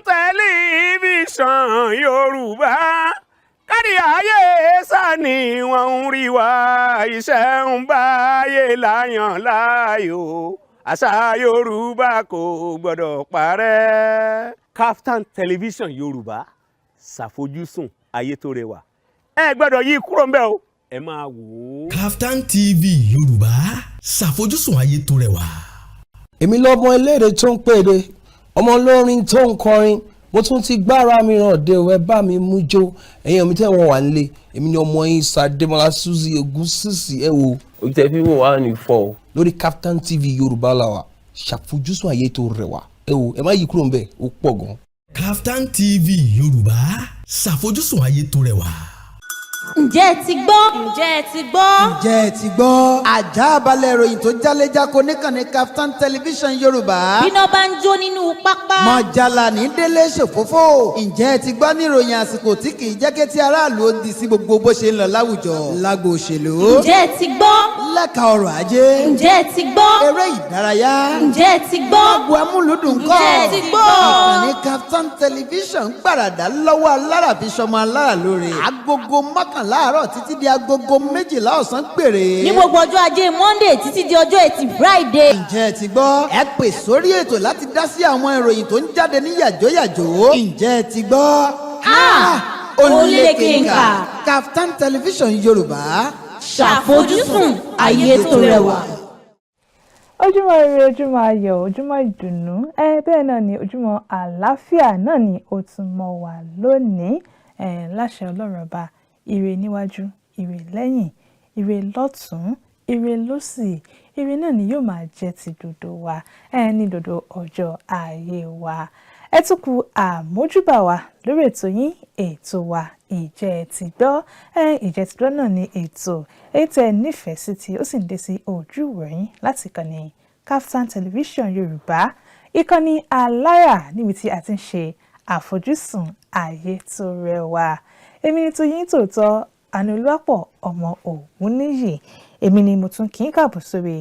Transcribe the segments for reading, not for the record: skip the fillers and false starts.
Tẹlifíṣàn Yorùbá kárí ayé sani wọ́n ń rí wa iṣẹ́ ń báyé láyàn láàyò àṣà Yorùbá kò gbọ́dọ̀ parẹ́. KAFTAN Television Yorùbá ṣàfojúsùn ayé tó rẹwà ẹ gbọ́dọ̀ yí kúrò ńbẹ̀ o ẹ máa wò ó. KAFTAN TV Yorùbá ṣàfojúsùn ayé tó rẹwà. èmi lọ́mọ eléèrè tó ń pèrè ọmọ olórin tó ń kọrin mo tún ti gbára mi ràn dé o ẹ bá mi mú jó ẹ̀yin mi tẹ́ wọ́n wà nílé èmi ni ọmọ yín Sàdémọ́lá Suzy Ògúnsìsì ẹ wo. o tẹ fi wò wá ní fọ. lórí KAFTAN TV Yorùbá la wà ṣàfojúsùn ayé tó rẹwà ẹ wo ẹ má yí kúrò ńbẹ̀ ó pọ̀ gan. KAFTAN TV Yorùbá ṣàfojúsùn ayé tó rẹwà. Ǹjẹ́ ẹ ti gbọ́? Ǹjẹ́ ẹ ti gbọ́? Ǹjẹ́ ẹ ti gbọ́? Àjààbálẹ̀ ìròyìn tó jálẹ̀jáko níkànnì KAFTAN Television Yorùbá. Bíná bá ń jó nínú pápá. Mọ̀jàlá ní délé ṣòfófó. Ǹjẹ́ ẹ ti gbọ́ ní ìròyìn àsìkò tí kì í jẹ́ kí ti aráàlú ó di sí gbogbo bó ṣe ń lọ láwùjọ. Lágbo òṣèlú. Ǹjẹ́ ẹ ti gbọ́? Lẹ́ka ọrọ̀ ajé. Ǹjẹ́ ẹ ti gbọ́? Eré ìdárayá. Ǹjẹ́ ẹ ti gbọ́? Agbo amúlùdùn kọ́. Ǹjẹ́ ẹ ti gbọ́? Ìkànnì KAFTAN Television gbàràdà lọ́wọ́ alára fi ṣọmọ alára lóore. Agogo láàárọ̀ títí di agogo 12 ọ̀sán gbèrè. Ní gbogbo ọjọ́ ajé Monday títí di ọjọ́ Ẹtì Friday. Ǹjẹ́ ẹ ti gbọ́? Ẹ pè sórí ètò láti dá sí àwọn ìròyìn tó ń jáde ní yàjóyàjó. Ǹjẹ́ ẹ ti gbọ́? Olékèéká. KAFTAN Television Yorùbá ṣàfojúsùn ayé tó rẹwà. Ojúmọ́ ire, ojúmọ́ ayọ̀, ojúmọ́ ìdùnnú bẹ́ẹ̀ náà ni ojúmọ́ àlàáfíà náà ni ó tún mọ́ wa lónìí láṣẹ Ọlọ́run Ọba. Ire níwájú, ire lẹ́yìn, ire lọ́tún, ire lósì, ire náà ni yóò máa jẹ́ ti dòdò wa ní dòdò ọjọ́ ayé wa. Ẹ tún kú àmójúbà wa lórí ètò yín ètò wa Ǹjẹ́ ẹ ti gbọ́? Ǹjẹ́ ẹ ti gbọ́ náà ni ètò èyí tẹ́ nífẹ̀ẹ́ sí tí ó sì ń dé sí ojú ìwòyìn láti ìkànnì KAFTAN Television Yorùbá ìkànnì alára níbi tí a ti ń ṣe àfojúsùn ayé tó rẹwà. Èmi ni tòyín tòótọ́ ANUOLUWAPO ọmọ Ògúnníyì. Èmi ni mo tún kí n káàbọ̀ sórí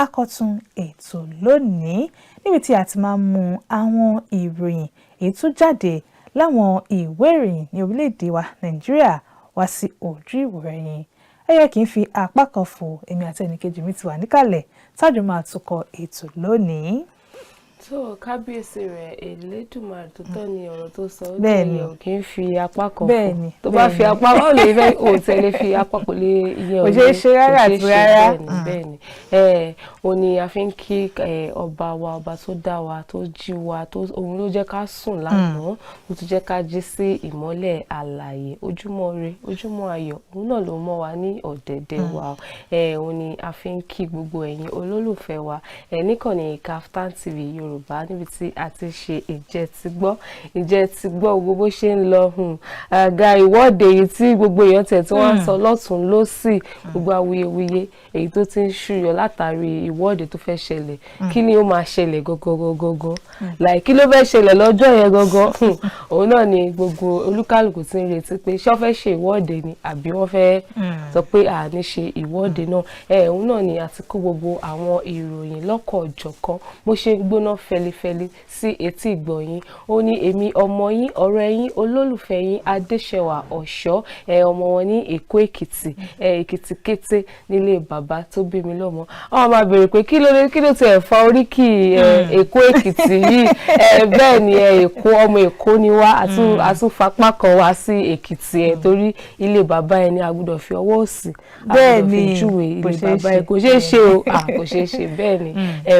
àkọ́tún ètò lónìí níbi tí a ti máa ń mú àwọn ìròyìn èyí tó jáde láwọn ìwé ìròyìn ní orílẹ̀-èdè wa Nàìjíríà wá sí ojú ìwòrán. Ẹ yẹ kí n fi apá kan fò èmi àti ẹnìkejì mi ti wà níkàlẹ̀ tájọ máa tukọ̀ ètò lónìí. So kábíyèsí rẹ̀ Elédùmarè tó tọ́ ni ọ̀rọ̀ tó sọ ó Bẹ́ẹ̀ni. ò kí ń fi apá kan Bẹ́ẹ̀ni, fò tó bá fi apá kan lè fẹ́ ò tẹ́lẹ̀ fi apá kò lè iye Kò ṣeé ṣe rárá àti rárá. bẹ́ẹ̀ni ó ní a fi ń kí ọba wa ọba tó dá wa tó jí wa tó òun ló jẹ́ ká sùn lánàá ó tún jẹ́ ká jí sí ìmọ́lẹ̀ àlàyé ojúmọ́ ire ojúmọ́ ayọ̀ òun náà ló mọ́ wa ní ọ̀dẹ̀dẹ̀ wa òun ni a fi ń kí gbogbo ẹ̀yin olólùfẹ́ wa níkànnì KAFTAN TV Yorùbá níbi tí a ti ṣe ǹjẹ́ ti gbọ́ gbogbo bó ṣe ń lọ àga ìwọ́de yìí tí gbogbo èèyàn tẹ̀ tí wọ́n ń sọ lọ́tún lósì gbogbo awuyewuye èyí tó ti ń ṣúyọ látàrí ìwọ́de tó fẹ́ ṣẹlẹ̀ kí ni ó máa ṣẹlẹ̀ gangan láì kí ló fẹ́ ṣẹlẹ̀ lọ́jọ́ yẹn gangan òun náà ni gbogbo olúkálùkù ti ń retí pé ṣé wọ́n fẹ́ ṣe ìwọ́de ni àbí wọ́n fẹ́ sọ pé àní ṣe ìwọ́de náà òun náà ni àti kó gbogbo àwọn ìròyìn lọ́kọ̀ọ̀jọ̀kan bó ṣe ń gbóná fẹlifẹli sí etí ìgbọ̀nyín ó ní èmi ọmọ yín ọ̀rẹ́ yín olólùfẹ́ yín Adéṣẹwà Ọ̀ṣọ́ ọmọ wọn ní Èkó Èkìtì Èkìtì kété nílé bàbá tó bí mi lọ́mọ àwọn máa béèrè pé kí ló ti fa oríkì Èkó Èkìtì yìí bẹ́ẹ̀ ni Èkó ọmọ Èkó ni wá àtúnfapá kan wá sí Èkìtì torí ilé bàbá ẹni a gbọ́dọ̀ fi ọwọ́ òsì bẹ́ẹ̀ ni fi júwe ilé bàbá ẹ kò ṣeé ṣe o kò ṣeé ṣe bẹ́ẹ̀ ni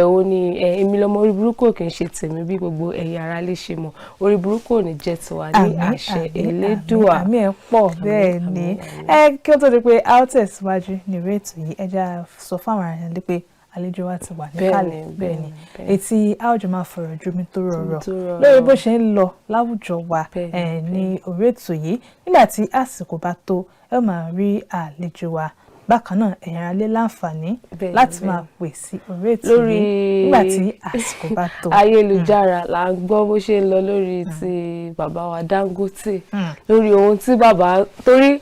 ó ní èmi lọ́mọ orí burúkú kì í ṣe tèmi bí gbogbo ẹ̀yin ará lè ṣe mọ̀ orí burúkú ò ní jẹ́ tiwa ní àṣẹ Elédùà. àmì ẹ̀ pọ̀ bẹ́ẹ̀ ni kí ó tó di pé a ó tẹ̀síwájú ní ìwé ètò yìí ẹ já sọ fáwọn ará yẹn pé àlejò wa ti wà níkàlẹ̀ bẹ́ẹ̀ ni etí a ó jọ máa fọ̀rọ̀ jomi tó rọrọ̀ lórí bó ṣe ń lọ láwùjọ wa ní orí ètò yìí nígbà tí àsìkò bá tó ẹ máa rí àlejò wa bákan náà ẹ̀yin alẹ́ láǹfààní láti máa pè sí orí ètò yìí nígbà tí àsìkò bá tó. ayélujára là ń gbọ́ bó ṣe ń lọ lórí ti bàbá wa Dangote lórí ohun tí bàbá torí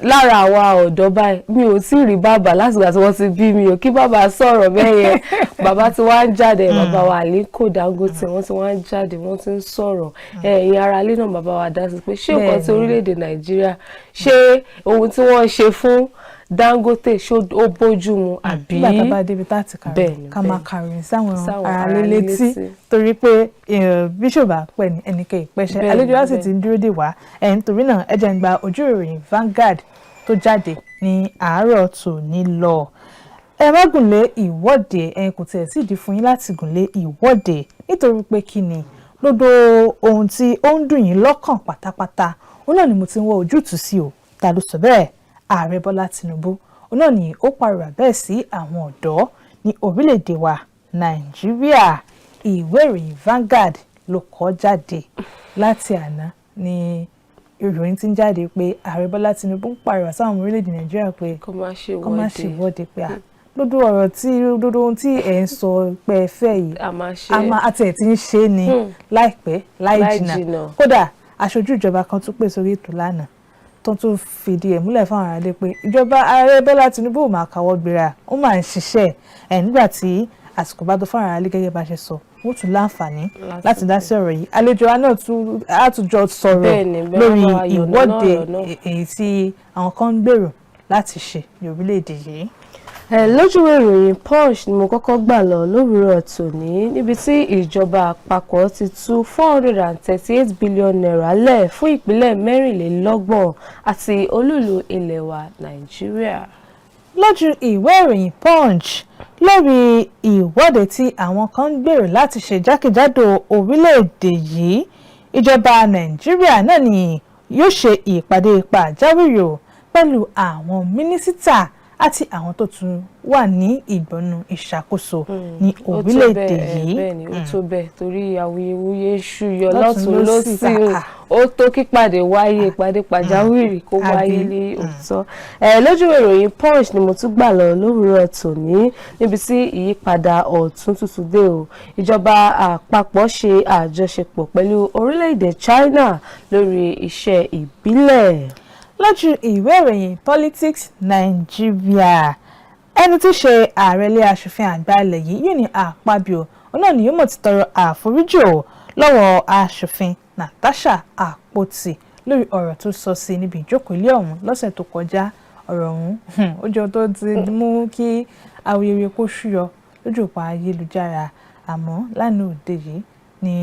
lára àwa ọ̀dọ́ báyìí mi ò tí ì rí bàbá lásìgbà tí wọ́n ti bí mi ò kí bàbá sọ̀rọ̀ bẹ́ẹ̀ yẹn bàbá tí wọ́n á jáde bàbá wa Aliko Dangote wọ́n ti wọ́n á jáde wọ́n ti ń sọ̀rọ̀ ẹ̀yin ara ilé náà bàbá wa dá sí pé ṣé nǹkan tí orílẹ̀-èdè Nàìjíríà ṣé ohun tí wọ́n ṣe fún Dangote ṣó ó bójú mu àbí. nígbà tá a bá débi tá a ti kàròyìn ká máa kàròyìn sáwọn ará létí torí pé bíṣọ̀bù àpẹ ní ẹnìkẹ́ ìpẹ́ṣẹ́ àlejò wa sì ti ń dúró dè wá nítorí náà ẹ jẹ́ n gba ojú ìròyìn Vanguard tó jáde ní àárọ̀ tòní lọ. ẹ má gùnlé ìwọ́de kò tiẹ̀ sí ìdí fún yín láti gùnlé ìwọ́de nítorí pé kí ni lódò ohun tí ó ń dùn yín lọ́kàn pátápátá òun náà ni mo ti ń wọ ojútùú sí o ta ló sọ bẹ́ẹ̀ Ààrẹ Bọ́lá Tinubu òun náà ni ó pàrọwà bẹ́ẹ̀ sí àwọn ọ̀dọ́ ní orílẹ̀-èdè wa Nàìjíríà. Ìwé ìròyìn Vanguard ló kọ jáde láti àná ní ìròyìn tí ń jáde pé Ààrẹ Bọ́lá Tinubu ń pàrọwà sáwọn orílẹ̀-èdè Nàìjíríà pé kó má ṣe ìwọ́de pé lódò ọ̀rọ̀ tí lódò ohun tí ẹ̀ ń sọ pé ẹ fẹ́ yìí àti ẹ̀ ti ń ṣe ni láìpẹ́ láì jìnnà kódà aṣojú ìjọba kan tún pè sórí ètò lánàá tó tún fìdí ẹ̀ múlẹ̀ fáwọn aráàlú pé ìjọba Ààrẹ Bọ́lá Tinubu ò máa káwọ́ gbéra ó máa ń ṣiṣẹ́ nígbà tí àsìkò bá tó fáwọn aráàlú gẹ́gẹ́ bá ṣe sọ wọ́n tún láǹfààní láti dá sí ọ̀rọ̀ yìí àlejò wa náà tún àtúnjọ sọ̀rọ̀ lórí ìwọ́de èyí tí àwọn kan ń gbèrò láti ṣe ní orílẹ̀-èdè yìí. lójú ìròyìn Punch ni mo kọ́kọ́ gbà lọ lówùúrọ̀ tòní níbi tí ìjọba àpapọ̀ ti tú 438 billion naira lẹ̀ fún ìpínlẹ̀ 24 àti olúùlú ilẹ̀ wa Nàìjíríà. lójú ìwé ìròyìn Punch lórí ìwọ́de tí àwọn kan ń gbèrò láti ṣe jákèjádò orílẹ̀-èdè yìí ìjọba Nàìjíríà náà ni yóò ṣe ìpàdé pàjáwìrì pẹ̀lú àwọn mínísítà àti àwọn tó tún wà ní ìgbọnú ìṣàkóso ní orílẹ̀-èdè yìí. bẹ́ẹ̀ni ó tó bẹ́ẹ̀ torí awuyewuye ṣúyọ lọ́tún lósì ó tó kípàdé wáyé ìpàdé pàjáwìrì kó wáyé ní òótọ́. lójú ìròyìn Punch ni mo tún gbà lọ lówùúrọ̀ tòní níbi tí ìyípadà ọ̀tún tuntun dé o ìjọba àpapọ̀ ṣe àjọṣepọ̀ pẹ̀lú orílẹ̀-èdè China lórí iṣẹ́ ìbílẹ̀. lójú ìwé ìròyìn Politics Nigeria ẹni tí í ṣe ààrẹ ilé aṣòfin àgbà ilẹ̀ yìí Yuni Akpabio òun náà ni yóò mọ̀ ti tọrọ àforíjì lọ́wọ́ aṣòfin Natasha Akpoti lórí ọ̀rọ̀ tó sọ sí níbi ìjókòó ilé ọ̀hún lọ́sẹ̀ tó kọjá ọ̀rọ̀ ọ̀hún ó jọ tó ti mú kí awuyewuye kó ṣúyọ lójú òpó ayélujára àmọ́ lánàá òde yìí ni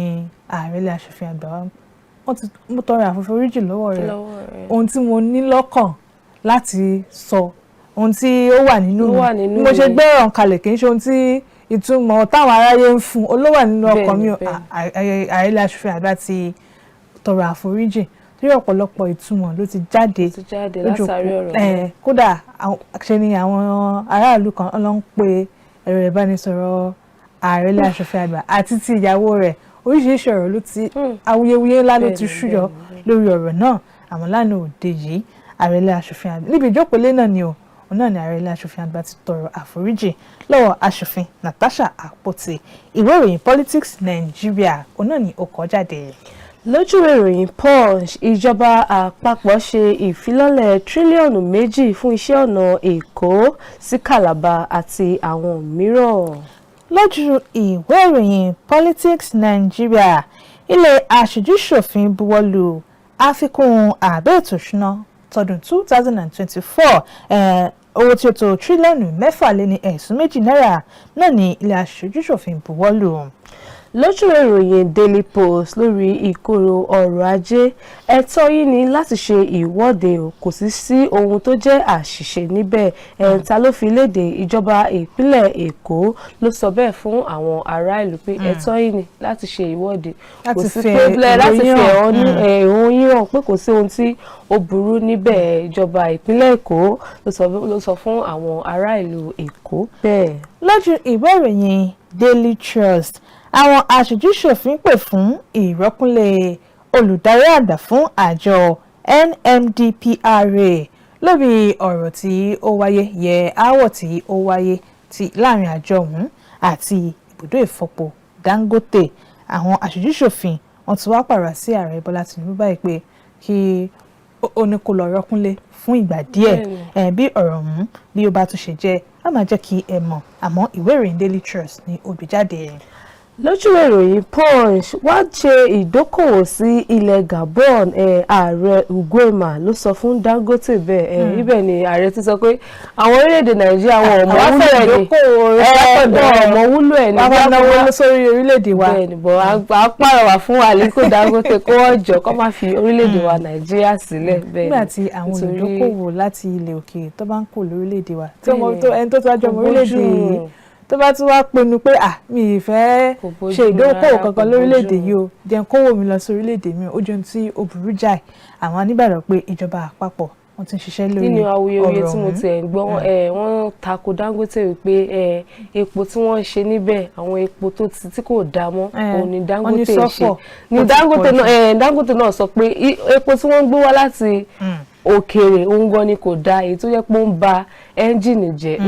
ààrẹ ilé aṣòfin àgbà wọ́n ti mú tọrọ àforíjì lọ́wọ́ rẹ̀ ohun tí mo ní lọ́kàn láti sọ ohun tí ó wà nínú mi mo ṣe gbé ọ̀ràn kalẹ̀ kì í ṣe ohun tí ìtumọ̀ táwọn aráyé ń fún olówà nínú ọkàn mi ààrẹ ilé aṣòfin àgbà ti tọrọ àforíjì torí ọ̀pọ̀lọpọ̀ ìtumọ̀ ló ti jáde látàrí ọ̀rọ̀ kódà ṣe ni àwọn aráàlú kan ló ń pe ẹ̀rọ ìbánisọ̀rọ̀ ààrẹ ilé aṣòfin àgbà àti ti ìyàwó rẹ̀ oríṣiríṣi ọ̀rọ̀ ló ti awuyewuye ńlá ló ti ṣúyọ lórí ọ̀rọ̀ náà àmọ́ lánàá òde yìí ààrẹ ilé aṣòfin àgbà níbi ìjókòó ilé náà ni òun náà ni ààrẹ ilé aṣòfin àgbà ti tọrọ àforíjì lọ́wọ́ aṣòfin Natasha Akpoti. ìwé ìròyìn Politics Nigeria òun náà ni ó kọ jáde. lójú ìròyìn Punch ìjọba àpapọ̀ ṣe ìfilọ́lẹ̀ tírílíọ̀nù 2 fún iṣẹ́ ọ̀nà Èkó sí Calabar àti àwọn mìíràn. lójú ìwé ìròyìn Politics Nigeria ilé aṣojú-ṣòfin buwọ́lù àfikún àbẹ́ ètò ìṣúná tọdún 2024 owó tí ó tó tírílíọ̀nù 6.2 náírà náà ní ilé aṣojú-ṣòfin buwọ́lù. lójú ìròyìn Daily Post lórí ìkorò ọrọ̀ ajé ẹ̀tọ́ yìí ni láti ṣe ìwọ́de o kò sì sí ohun tó jẹ́ àṣìṣe níbẹ̀ ta ló fi léde ìjọba ìpínlẹ̀ Èkó ló sọ bẹ́ẹ̀ fún àwọn ará ìlú pé ẹ̀tọ́ yìí ni láti ṣe ìwọ́de kò sí problem láti fi ẹ̀hónú yín hàn pé kò sí ohun tí ó burú níbẹ̀ ìjọba ìpínlẹ̀ Èkó ló sọ fún àwọn ará ìlú Èkó bẹ́ẹ̀. lójú ìwé ìròyìn Daily Trust àwọn aṣojú-ṣòfin pè fún ìrọ́kúnlé olùdarí àgbà fún àjọ NMDPRA lórí ọ̀rọ̀ tí ó wáyé aáwọ̀ tí ó wáyé láàrin àjọ ọ̀hún àti ibùdó ìfọpo Dangote. àwọn aṣojú-ṣòfin wọ́n ti wá pàrọ̀ sí ààrẹ Bọ́lá Tinubu báyìí pé kí ó ní kó lọ rọ́kúnlé fún ìgbà díẹ̀ bí ọ̀rọ̀ ọ̀hún bí ó bá tún ṣe jẹ́ á máa jẹ́ kí ẹ mọ̀ àmọ́ ìwé ìròyìn Daily Trust ni ó gbé jáde. Lójú ìròyìn Punch wá ṣe ìdókòwò sí ilẹ̀ Gabon ààrẹ Uguema ló sọ fún Dangote bẹ́ẹ̀ ibẹ̀ ni ààrẹ ti sọ pé àwọn orílẹ̀-èdè Nàìjíríà wọn ọmọ wúlò ẹ̀ ní wọ́n náwó sórí orílẹ̀-èdè wa bẹ́ẹ̀ ni bọ̀ á pàrọwà fún Aliko Dangote kó ọjọ́ kó má fi orílẹ̀-èdè wa Nàìjíríà sílẹ̀ bẹ́ẹ̀ ni. nígbà tí àwọn olùdókòwò láti ilẹ̀ òkèèrè tó bá ń kó lórílẹ̀-èdè wa ẹni tó wájú ọmọ orílẹ̀-èdè yìí tó bá tún wá pinnu pé mi ì fẹ́ ṣe ìdókòwò kankan lórílẹ̀‐èdè yìí o jẹ́ kówó mi lọ sí orílẹ̀‐èdè mi ó jẹun tí ó burú jáì àwọn anígbàgbọ́ pé ìjọba àpapọ̀ wọ́n ti ń ṣiṣẹ́ lórí ọ̀rọ̀ nínú awuyewuye tí mo ti ẹ̀ ń gbọ́ wọ́n tako Dangote wípé epo tí wọ́n ń ṣe níbẹ̀ àwọn epo tí kò dá mọ́ òun ni Dangote ṣe ni Dangote náà sọ pé epo tí wọ́n ń gbé wá láti òkèèrè òun gan ni kò dá èyí tó yẹ pé ó ń ba ẹ́ńjìnì jẹ́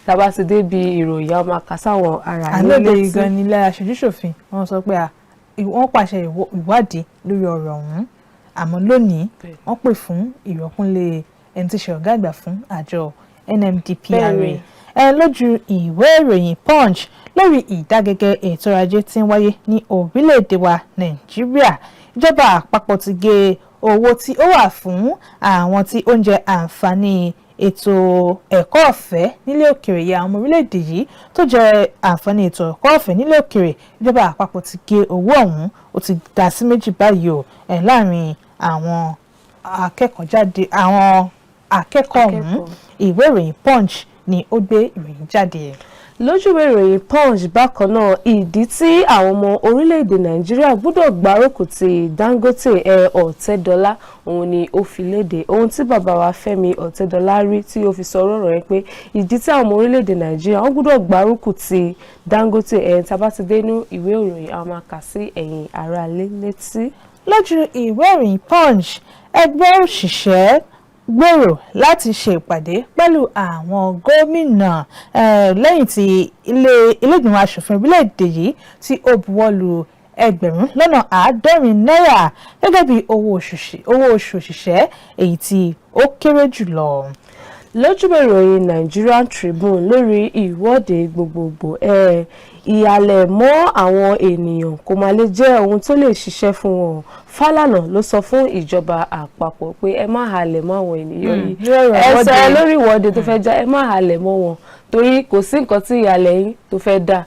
tàbá ti débi ìròyìn àwọn àkàsáwọn ara nílé tí. àlóde ìgan nílé aṣojúṣòfin wọ́n sọ pé wọ́n pàṣẹ ìwádìí lórí ọ̀rọ̀ ọ̀hún àmọ́ lónìí wọ́n pè fún ìrọ́kúnlé ẹni tí ṣe ọ̀gá àgbà fún àjọ NMDPRA lójú ìwé ìròyìn Punch lórí ìdágẹ́gẹ́ ètò ọrọ̀ ajé tí ń wáyé ní orílẹ̀-èdè wa Nàìjíríà ìjọba àpapọ̀ ti gé owó tí ó wà fún àwọn tí ó ń jẹ àǹfààní ètò ẹ̀kọ́ ọ̀fẹ́ nílé òkèrè ya ọmọ orílẹ̀-èdè yìí tó jẹ́ àǹfààní ètò ẹ̀kọ́ ọ̀fẹ́ nílé òkèrè ìjọba àpapọ̀ ti gé owó ọ̀hún ó ti dá sí méjì báyìí o láàrin àwọn akẹ́kọ̀ọ́ ọ̀hún ìwé ìròyìn Punch ni ó gbé ìròyìn jáde. Lójú ìròyìn Punch bákan náà ìdí tí àwọn ọmọ orílẹ̀-èdè Nàìjíríà gbọ́dọ̀ gbárùkù ti Dangote Ọ̀tẹ́dọ́lá òun ni ó fi léde ohun tí bàbá wa Fẹ́mi Ọ̀tẹ́dọ́lá rí tí ó fi sọ ọ̀rọ̀ rẹ̀ pé ìdí tí àwọn ọmọ orílẹ̀-èdè Nàìjíríà wọ́n gbọ́dọ̀ gbárùkù ti Dangote tá bá ti dé ní ìwé ìròyìn àwọn máa kà sí ẹ̀yìn aráalé létí. Lójú ìwé ìròyìn Punch ẹgbẹ́ òṣìṣẹ́ gbèrò láti ṣe ìpàdé pẹ̀lú àwọn gómìnà lẹ́yìn tí ilé-ìgbìmọ̀ aṣòfin orílẹ̀-èdè yìí tí ó buwọ́lu $1,000 náírà gẹ́gẹ́ bí owó oṣù òṣìṣẹ́ èyí tí ó kéré jùlọ. Lójú ìròyìn Nigerian Tribune lórí ìwọ́de gbogbogbò ìhàlẹ̀ mọ́ àwọn ènìyàn kò máa lè jẹ́ ohun tó lè ṣiṣẹ́ fún wọn. Fálànà ló sọ fún ìjọba àpapọ̀ pé ẹ má halẹ̀ mọ́ àwọn ènìyàn yìí ẹsẹ̀ lórí ìwọ́de tó fẹ́ já ẹ má halẹ̀ mọ́ wọn torí kò sí nǹkan tí ìhàlẹ̀ yín tó fẹ́ dà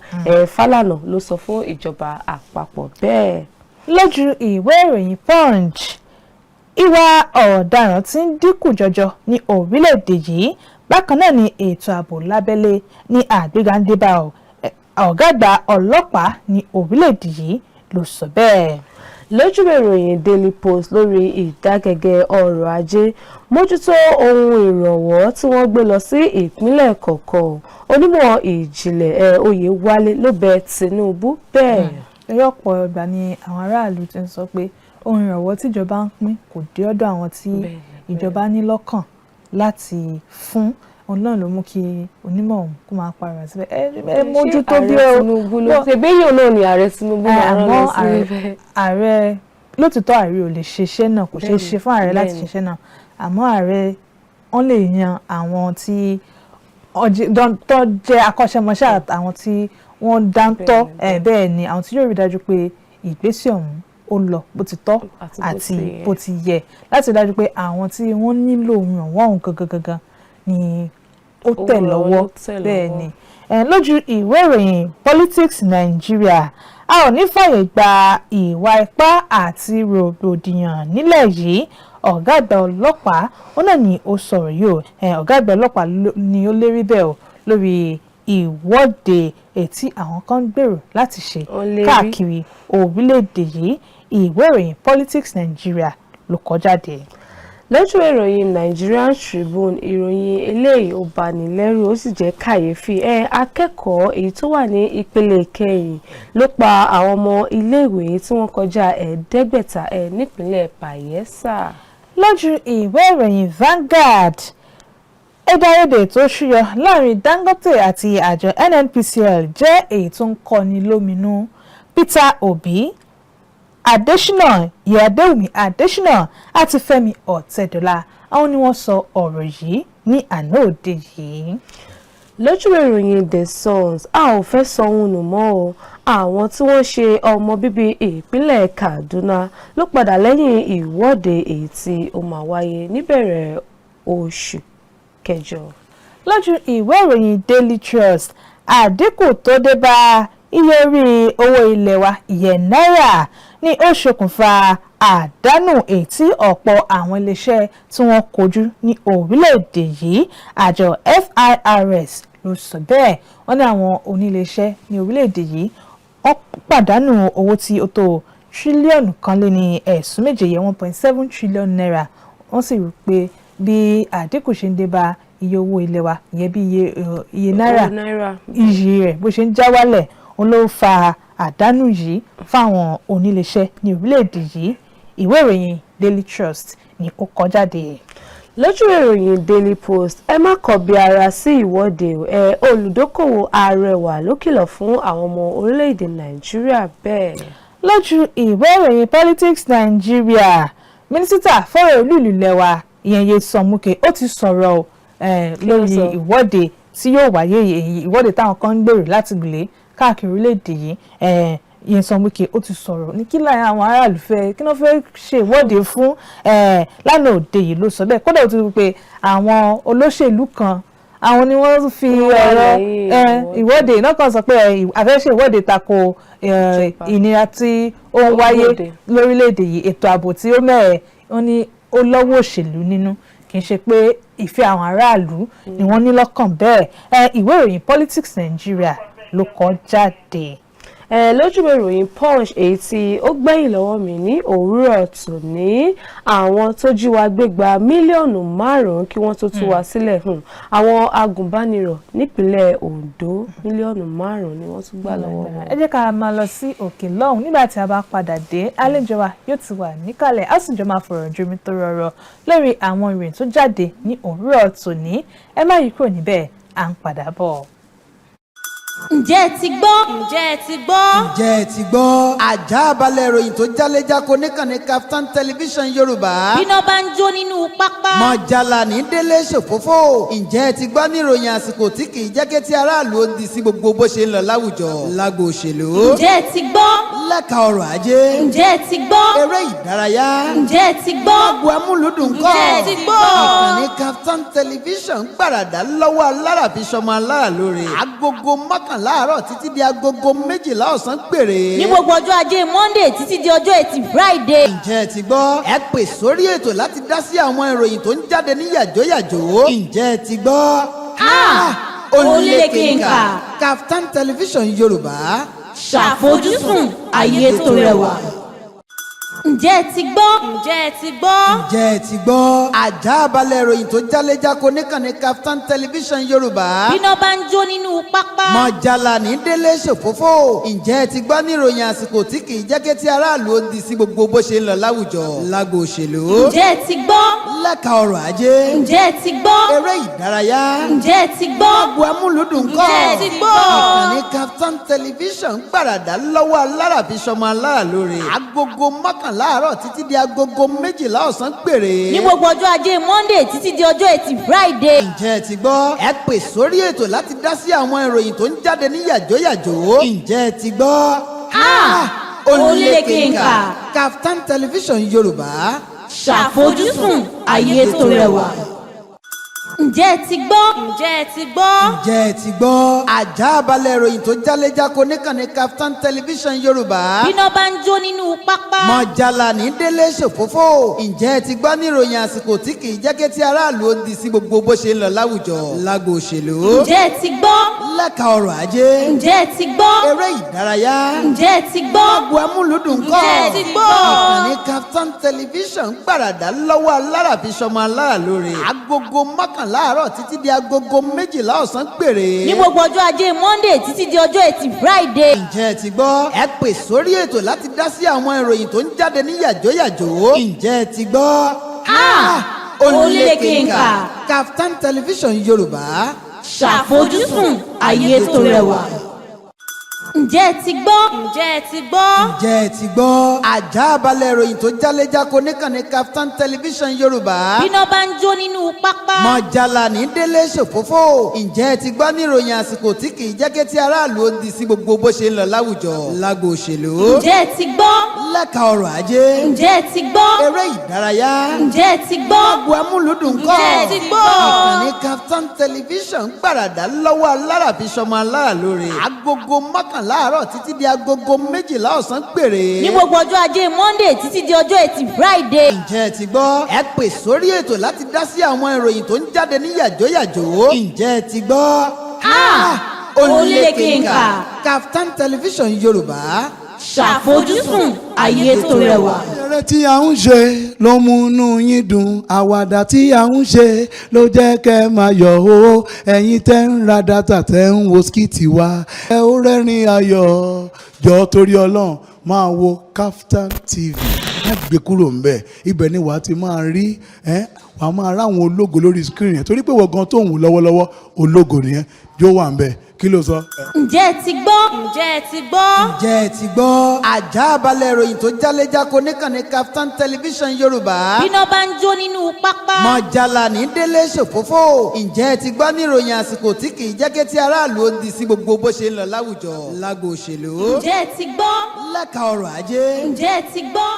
Fálànà ló sọ fún ìjọba àpapọ̀ bẹ́ẹ̀. Lójú ìwé ìròyìn Punch ìwà ọ̀daràn tí ń dínkù jọjọ ní orílẹ̀-èdè yìí bákan náà ni ètò ààbò lábẹ́lé ní àgbéga ń dé bá ọ̀gá àgbà ọlọ́pàá ní orílẹ̀-èdè yìí ló sọ bẹ́ẹ̀. Lójú ìròyìn Daily Post lórí ìdágẹ́gẹ́ ọrọ̀ ajé mójútó ohun ìrànwọ́ tí wọ́n gbé lọ sí ìpínlẹ̀ kọ̀ọ̀kan onímọ̀ ìjìnlẹ̀ Oyèwálé ló bẹ Tinubu bẹ́ẹ̀. ẹ̀rọ ọ̀pọ̀ ọgbà ni àwọn aráàlú ti ń sọ pé ohun ìrànwọ́ tíjọba ń pín kò dé ọ̀dọ̀ àwọn tí ìjọba ní lọ́kàn láti fún òun náà ló mú kí onímọ̀ ọ̀hún kó máa para síbẹ̀ ẹ mójútó bí o ṣèbéyìí náà ni ààrẹ Tinubu máa rán lọ sí ibẹ̀. ààrẹ lótìtọ́ ààrẹ ò lè ṣiṣẹ́ náà kò ṣeé ṣe fún ààrẹ láti ṣiṣẹ́ náà àmọ́ ààrẹ wọ́n lè yan àwọn tí tó jẹ́ akọ́ṣẹ́mọṣẹ́ àtàwọn tí wọ́n dáńtọ́ bẹ́ẹ̀ ni àwọn tí yóò rí dájú pé ìgbésẹ̀ ọ̀hún ó lọ bó ti tọ́ àti bó ti yẹ láti rí dájú pé àwọn tí wọ́n nílò ìrànwọ́ ọ̀hún gangan ni ó tẹ̀ lọ́wọ́ bẹ́ẹ̀ ni. Lójú ìwé ìròyìn Politics Nigeria a ò ní fàyè gba ìwà ipá àti rògbòdìyàn nílẹ̀ yìí ọ̀gá àgbà ọlọ́pàá ó náà ni ó sọ̀rọ̀ yìí o ọ̀gá àgbà ọlọ́pàá ni ó lérí bẹ́ẹ̀ o lórí ìwọ́de tí àwọn kan ń gbèrò láti ṣe káàkiri orílẹ̀-èdè yìí ìwé ìròyìn Politics Nigeria ló kọ jáde. Lójú ìròyìn Nigerian Tribune ìròyìn eléyìí ó bani lẹ́rù ó sì jẹ́ kàyéfì akẹ́kọ̀ọ́ èyí tó wà ní ìpele kẹyìn ló pa àwọn ọmọ iléèwé tí wọ́n kọjá 500 nípínlẹ̀ Bayelsa. Lójú ìwé ìròyìn Vanguard èdè-àìyedè tó ṣúyọ láàrin Dangote àti àjọ NNPCL jẹ́ èyí tó ń kọni lóminú. Peter Obi Adésínà Ìyádéwùmí Adésínà àti Fẹ́mi Ọ̀tẹ́dọ́lá àwọn ni wọ́n sọ ọ̀rọ̀ yìí ní àná òde yìí. Lójú ìròyìn The Sons a ò fẹ́ sọ ohun nù mọ́ o àwọn tí wọ́n ṣe ọmọ bíbí ìpínlẹ̀ Kaduna ló padà lẹ́yìn ìwọ́de èyí tí ó máa wáyé níbẹ̀rẹ̀ oṣù kẹjọ. Lójú ìwé ìròyìn Daily Trust àdínkù tó dé bá iye orí owó ilé wa ìyẹn náírà ní ó ṣokùnfà àdánù èyí tí ọ̀pọ̀ àwọn iléeṣẹ́ tí wọ́n kojú ní orílẹ̀-èdè yìí. Àjọ FIRS ló sọ bẹ́ẹ̀ wọ́n ní àwọn oníléeṣẹ́ ní orílẹ̀-èdè yìí wọ́n pàdánù owó tí ó tó tírílíọ̀nù kan lé ní ẹ̀sùn méje yẹ 1.7 trillion naira. Wọ́n sì rí pé bí àdínkù ṣe ń dé bá iye owó ilé wa ìyẹn bí iye náírà iyì rẹ̀ bó ṣe ń já wálẹ̀ òun ló fa àdánù yìí fáwọn oníléeṣẹ́ ní orílẹ̀-èdè yìí. Ìwé ìròyìn Daily Trust ni ó kọ jáde. Lójú ìròyìn Daily Post ẹ má kọbi ara sí ìwọ́de olùdókòwò arẹwà ló kìlọ̀ fún àwọn ọmọ orílẹ̀-èdè Nàìjíríà bẹ́ẹ̀. Lójú ìwé ìròyìn Politics Nigeria mínísítà fọ́rọ̀ olú ìlú lẹ́wà ìyẹn Nyesom Wike ó ti sọ̀rọ̀ lórí ìwọ́de tí yóò wáyé ìwọ́de táwọn kan ń gbèrò láti gbìlẹ̀ káàkiri orílẹ̀-èdè yìí. Nyesom Wike ó ti sọ̀rọ̀ ní kí láyé àwọn aráàlú fẹ́ kí wọ́n fẹ́ ṣe ìwọ́de fún lánàá òde yìí ló sọ bẹ́ẹ̀ kódà ó ti rí pé àwọn olóṣèlú kan àwọn ni wọ́n fi ọ̀rọ̀ ìwọ́de náà kan sọ pé àfẹ́ṣe ìwọ́de tako ìnira tí ó ń wáyé lórílẹ̀-èdè yìí ètò ààbò tí ó mẹ́ẹ̀ wọ́n ní ó lọ́wọ́ òṣèlú nínú kì í ṣe pé ìfẹ́ àwọn aráàlú ni wọ́n ní lọ́kàn bẹ́ẹ̀. Ìwé ìròyìn Politics Nigeria ló kọ jáde. Lójú ìròyìn Punch èyí tí ó gbẹ̀yìn lọ́wọ́ mi ní òwúrọ̀ tòní àwọn tó jí wa gbé gba mílíọ̀nù 5 kí wọ́n tó tú wa sílẹ̀ àwọn agùnbánirọ̀ nípínlẹ̀ Ondo mílíọ̀nù 5 ni wọ́n tún gbà lọ́wọ́ wọn. Ẹ jẹ́ ká máa lọ sí òkè lọ́hùn nígbà tí a bá padà dé àlejò wa yóò ti wà níkàlẹ̀ a sì jọ máa fọ̀rọ̀ jomi tó rọrọ̀ lórí àwọn ìròyìn tó jáde ní òwúrọ̀ tòní ẹ má yí kúrò níbẹ̀ à ń padà bọ̀. Ǹjẹ́ ẹ ti gbọ́? Ǹjẹ́ ẹ ti gbọ́? Ǹjẹ́ ẹ ti gbọ́? Àjààbalẹ̀ ìròyìn tó jálẹ̀jáko níkànnì KAFTAN television Yorùbá. Bíná bá ń jó nínú pápá. Mọ̀jàlá ní délé ṣòfófó. Ǹjẹ́ ẹ ti gbọ́ ní ìròyìn àsìkò tí kì í jẹ́ kí tí aráàlú ó di sí gbogbo bó ṣe ń lọ láwùjọ. Lágbo òṣèlú. Ǹjẹ́ ẹ ti gbọ́? Lẹ́ka ọrọ̀ ajé. Ǹjẹ́ ẹ ti gbọ́? Eré ìdárayá. Ǹjẹ́ ẹ ti gbọ́? Agbo amúlùdùn kọ́. Ǹjẹ́ ẹ ti gbọ́? Ìkànnì KAFTAN television gbàràdà lọ́wọ́ alára fi ṣọmọ alára lóore. Agogo 11 àárọ̀ títí di agogo 12 ọ̀sán péré. Ní gbogbo ọjọ́ ajé Monday títí di ọjọ́ Ẹtì Friday. Ǹjẹ́ ẹ ti gbọ́? Ẹ pè sórí ètò láti dá sí àwọn ìròyìn tó ń jáde ní yàjóyàjó. Ǹjẹ́ ẹ ti gbọ́? Orílẹ̀-èdè Nkan. KAFTAN television Yorùbá. Ṣàfojúsùn ayé tó rẹwà. Ǹjẹ́ ẹ ti gbọ́? Ǹjẹ́ ẹ ti gbọ́? Ǹjẹ́ ẹ ti gbọ́? Àjààbalẹ̀ ìròyìn tó jálẹ̀jáko níkànnì KAFTAN television Yorùbá. Bíná bá ń jó nínú pápá. Mọ̀jàlá ní délé ṣòfófó. Ǹjẹ́ ẹ ti gbọ́ ní ìròyìn àsìkò tí kì í jẹ́ kí tí aráàlú ó di sí gbogbo bó ṣe ń lọ láwùjọ. Lágbo òṣèlú. Ǹjẹ́ ẹ ti gbọ́? Lẹ́ka ọrọ̀ ajé. Ǹjẹ́ ẹ ti gbọ́? Eré ìdárayá. Ǹjẹ́ ẹ ti gbọ́? Agbo amúlùdùn kọ́. Ǹjẹ́ ẹ ti gbọ́? Ìkànnì KAFTAN television gbàràdà lọ́wọ́ alára fi ṣọmọ alára lóore. Agogo 11 àárọ̀ títí di agogo 12 ọ̀sán péré. Ní gbogbo ọjọ́ ajé Monday títí di ọjọ́ Ẹtì Friday. Ǹjẹ́ ẹ ti gbọ́? Ẹ pè sórí ètò láti dá sí àwọn ìròyìn tó ń jáde ní yàjóyàjó. Ǹjẹ́ ẹ ti gbọ́? Orílẹ̀-èdè Nkan. KAFTAN television Yorùbá. Ṣàfojúsùn ayé tó rẹwà. Ǹjẹ́ ẹ ti gbọ́? Ǹjẹ́ ẹ ti gbọ́? Ǹjẹ́ ẹ ti gbọ́? Àjààbalẹ̀ ìròyìn tó jálẹ̀jáko níkànnì KAFTAN television Yorùbá. Bíná bá ń jó nínú pápá. Mọ̀jàlá ní délé ṣòfófó. Ǹjẹ́ ẹ ti gbọ́ ní ìròyìn àsìkò tí kì í jẹ́ kí tí aráàlú ó di sí gbogbo bó ṣe ń lọ láwùjọ. Lágbo òṣèlú. Ǹjẹ́ ẹ ti gbọ́? Lẹ́ka ọrọ̀ ajé. Ǹjẹ́ ẹ ti gbọ́? Eré ìdárayá. Ǹjẹ́ ẹ ti gbọ́? Agbo amúlùdùn kọ́. Ǹjẹ́ ẹ ti gbọ́? Ìkànnì KAFTAN television gbàràdà lọ́wọ́ alára fi ṣọmọ alára lóore. Agogo 11 àárọ̀ títí di agogo 12 ọ̀sán péré. Ní gbogbo ọjọ́ ajé Monday títí di ọjọ́ Ẹtì Friday. Ǹjẹ́ ẹ ti gbọ́? Ẹ pè sórí ètò láti dá sí àwọn ìròyìn tó ń jáde ní yàjóyàjó. Ǹjẹ́ ẹ ti gbọ́? Orílẹ̀-èdè Nkan. KAFTAN television Yorùbá. Ṣàfojúsùn ayé tó rẹwà. ǹjẹ́ ẹ ti gbọ́? ǹjẹ́ ẹ ti gbọ́? ǹjẹ́ ẹ ti gbọ́? àjààbálẹ̀ ìròyìn tó jálẹ̀jáko níkànnì Kaftan television Yorùbá. bíná bá ń jó nínú pápá. mọ̀jàlá ní délé ṣòfófó. ǹjẹ́ ẹ ti gbọ́ ní ìròyìn àsìkò tí kì í jẹ́ kí ti aráàlú ó di sí gbogbo bó ṣe ń lọ láwùjọ lágbo òṣèlú. ǹjẹ́ ẹ ti gbọ́? lẹ́ka ọrọ̀ ajé. ǹjẹ́ ẹ ti gbọ́? eré ìdárayá. ǹjẹ́ ẹ ti gbọ́? agbo amúlùdùn kọ́. ǹjẹ́ ẹ ti gbọ́? ìkànnì Kaftan television gbàràdà lọ́wọ́ alára fi ṣọmọ alára lóore. agogo mọ́kànlá àárọ̀ títí di agogo 12 ọ̀sán péré. ní gbogbo ọjọ́ ajé Monday títí di ọjọ́ Ẹtì Friday. ǹjẹ́ ẹ ti gbọ́? ẹ pè sórí ètò láti dá sí àwọn ìròyìn tó ń jáde ní yàjóyàjó. ǹjẹ́ ẹ ti gbọ́? Orílẹ̀-èdè Nkan. Kaftan television Yorùbá. ṣàfojúsùn ayé tó rẹwà. eré tí a ń ṣe ló mú inú yín dùn, àwàdà tí a ń ṣe ló jẹ́ kẹ́ máa yọ̀ o. ẹ̀yin tẹ́ ń ra dátà tẹ́ ń wo skìtì wa, ẹ ó rẹ́rìn ayọ̀. jọ torí Ọlọ́run máa wo Kaftan TV, má gbé kúrò ńbẹ̀. ibẹ̀ ni wàá ti máa rí wàá máa ráwọn ológo lórí screen yẹn, torí pé wọ́n gan tó ń wù lọ́wọ́lọ́wọ́ ológo nìyẹn yóò wà ńbẹ̀. kí ló sọ? ǹjẹ́ ẹ ti gbọ́? ǹjẹ́ ẹ ti gbọ́? ǹjẹ́ ẹ ti gbọ́? àjààbálẹ̀ ìròyìn tó jálẹ̀jáko níkànnì Kaftan television Yorùbá. bíná bá ń jó nínú pápá. mọ̀jàlá ní délé ṣòfófó. ǹjẹ́ ẹ ti gbọ́ ní ìròyìn àsìkò tí kì í jẹ́ kí ti aráàlú ó di sí gbogbo bó ṣe ń lọ láwùjọ lágbo òṣèlú. ǹjẹ́ ẹ ti gbọ́? lẹ́ka ọrọ̀ ajé. ǹjẹ́ ẹ ti gbọ́?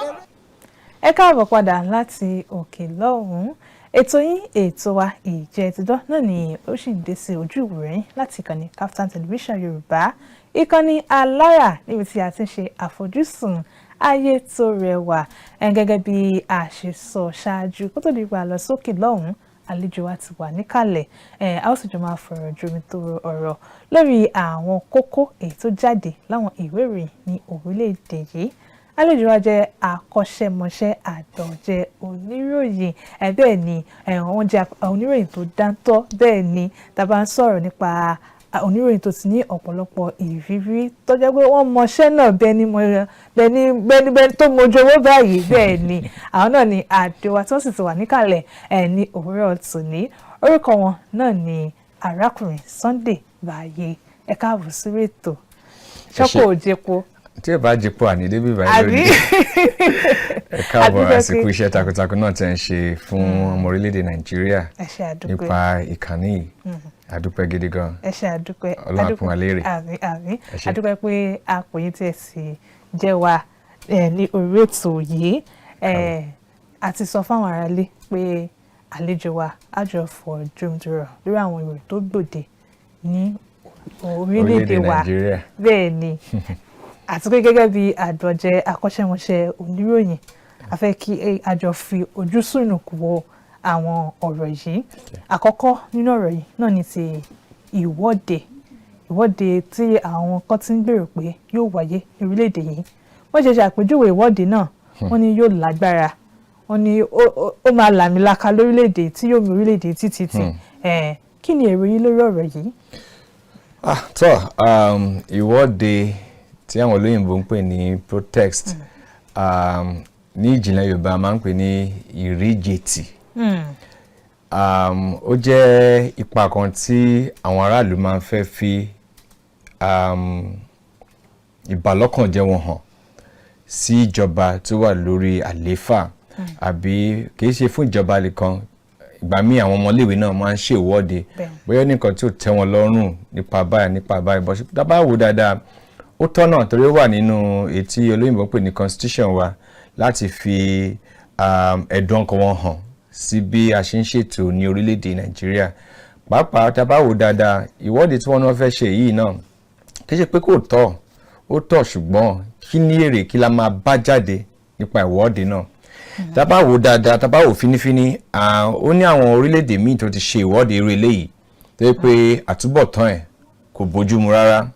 ẹ káàbọ̀ padà láti òkè lọ́hùn-ún. ètò yín ètò wa ìjẹ́ ìtìdọ́ náà ni ó sì dé sí ojú ìwòrán láti ìkànnì Kaftan television Yorùbá, ìkànnì alára níbi tí a ti ń ṣe àfojúsùn ayé tó rẹwà. Gẹ́gẹ́ bí a ṣe sọ ṣáájú kó tó di pa lọ sókè lọ́hùn-ún, àlejò wa ti wà níkàlẹ̀. A ó sì jọ máa fọ̀rọ̀ jomitoro ọ̀rọ̀ lórí àwọn kókó èyí tó jáde láwọn ìwé ìròyìn ní orílẹ̀-èdè yìí. Àlejò wa jẹ́ akọ́ṣẹ́mọṣẹ́ àdọ̀jẹ́ oníròyìn. Bẹ́ẹ̀ ni wọ́n jẹ́ oníròyìn tó dáńtọ́. bẹ́ẹ̀ ni tá a bá ń sọ̀rọ̀ nípa oníròyìn tó ti ní ọ̀pọ̀lọpọ̀ ìrírí tó jẹ́ pé wọ́n mọṣẹ́ náà bẹ́ẹ̀ tó mojú owó báyìí. bẹ́ẹ̀ ni àwọn náà ni àdéwà tí wọ́n sì ti wà níkàlẹ̀ ní òwúrọ̀ tòní. orúkọ wọn náà ni Arakunrin Sunday Baiye. ẹ káàbọ̀ sórí ètò. ṣọ́kò òjèpo tí ẹ bá jẹpọ àní débi báyìí lónìí. ẹ káàbọ̀ àsìkò iṣẹ́ takuntakun náà tẹ́ ń ṣe fún ọmọ orílẹ̀-èdè Nàìjíríà nípa ìkànnì yìí. àdúpẹ́ gidi gan. ẹ ṣé àdúpẹ́. Ọlọ́run fún wa lérè. àmín. àdúpẹ́ pé àpò yín tí ẹ sì jẹ́ wa ní orí ètò yìí. a ti sọ fáwọn aráalé pé àlejò wa á jọ fọ̀ jomitoro lórí àwọn ìròyìn tó gbòde ní orílẹ̀-èdè wa. bẹ́ẹ̀ ni àti pé gẹ́gẹ́ bí àdọ̀jẹ́ akọ́ṣẹ́mọṣẹ́ oníròyìn, a fẹ́ kí a jọ fi ojú sùnùkùn wo àwọn ọ̀rọ̀ yìí. àkọ́kọ́ nínú ọ̀rọ̀ yìí náà ni ti ìwọ́de tí àwọn kan ti ń gbèrò pé yóò wáyé ní orílẹ̀-èdè yìí. wọ́n ṣe ṣàpèjúwe ìwọ́de náà, wọ́n ní yóò lágbára, wọ́n ní ó máa làmìlaka lórílẹ̀-èdè tí yóò mì orílẹ̀-èdè títí. kí ni èrò yín lórí ọ̀rọ̀ yìí? ìwọ́de tí àwọn olóyìnbó ń pè ní protest, ní ìjìnlẹ̀ Yorùbá máa ń pè ní ìríjètì. ó jẹ́ ipa kan tí àwọn aráàlú máa ń fẹ́ fi ìbàlọ́kànjẹ́ wọn hàn sí ìjọba tó wà lórí àlééfà, àbí kì í ṣe fún ìjọba nìkan. ìgbà míì àwọn ọmọléèwé náà máa ń ṣe ìwọ́de bóyá nìkan tí ò tẹ́ wọn lọ́rùn nípa báyìí bọ́ sí dábàá wò dáadáa. ó tọ́nà torí ó wà nínú ètí olóyìnbó pè ní constitution wa láti fi ẹ̀dùn ọkàn wọn hàn sí bí a ṣe ń ṣètò ní orílẹ̀-èdè Nàìjíríà. pàápàá tá a bá wò dáadáa, ìwọ́de tí wọ́n fẹ́ ṣe yìí náà kì í ṣe pé kò tọ́, ó tọ́, ṣùgbọ́n kí ní èrè kí la máa bá jáde nípa ìwọ́de náà. tá a bá wò dáadáa, tá a bá wò fínífíní, ó ní àwọn orílẹ̀-èdè míì tó ti ṣe ìwọ́de irú eléyìí tó yẹ pé àtúbọ̀tán ẹ̀ kò bójúmu rárá.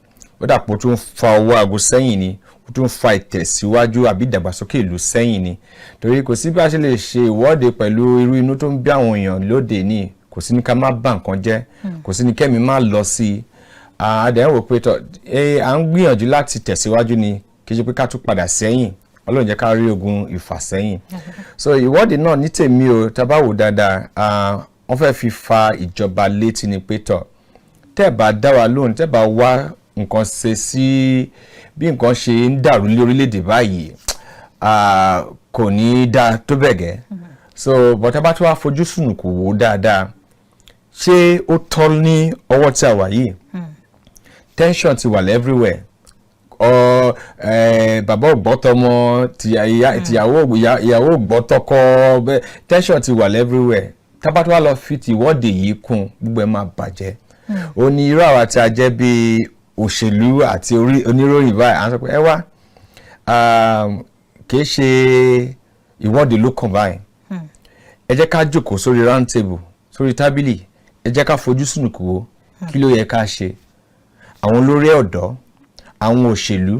ó dàpọ̀ tó ń fa owó aago sẹ́yìn ni, ó tún ń fa ìtẹ̀síwájú àbí ìdàgbàsókè ìlú sẹ́yìn ni. torí kò sí bí a ṣe lè ṣe ìwọ́de pẹ̀lú irú inú tó ń bí àwọn èèyàn lóde ní, kò sí ní ká má bà nǹkan jẹ́, kò sí ní kẹ́mi má lọ sí i. àdéhùn wò pé à ń gbìyànjú láti tẹ̀síwájú ni, kì í ṣe pé ká tún padà sẹ́yìn. Ọlọ́run jẹ́ ká rí ogun ìfàsẹ́yìn. so ìwọ́de náà ní tèmi o, tá a bá wò dáadáa, wọ́n fẹ́ fi fa ìjọba létí ni pé tẹ́ bá dá wa lóhùn, tẹ́ bá wá nǹkan ṣe sí bí nǹkan ṣe ń dàrú ní orílẹ̀-èdè báyìí kò ní dáa tó bẹ́ẹ̀ gẹ́ so bọ́tá bá tó wá fojú sùnùkù wò dáadáa ṣé ó tọ́ ní ọwọ́ tí a wà yìí tension ti wà everywhere bàbá ògbọ́tọmọ ìyàwó ògbọ́tọkọ tension ti wà everywhere tábà tó wá lọ fi ti ìwọ́de yìí kún gbogbo ẹ̀ máa bàjẹ́ ó ní irú àwa tí a jẹ́ bí òṣèlú àti oníròyìn báyìí à ń sọ pé ẹ wá kìí ṣe ìwọ́de ló kàn báyìí ẹ jẹ́ ká jókòó sórí round table sórí tábìlì ẹ jẹ́ ká fojú sùnùkù wò kí ló yẹ ká ṣe àwọn olórí ọ̀dọ́ àwọn òṣèlú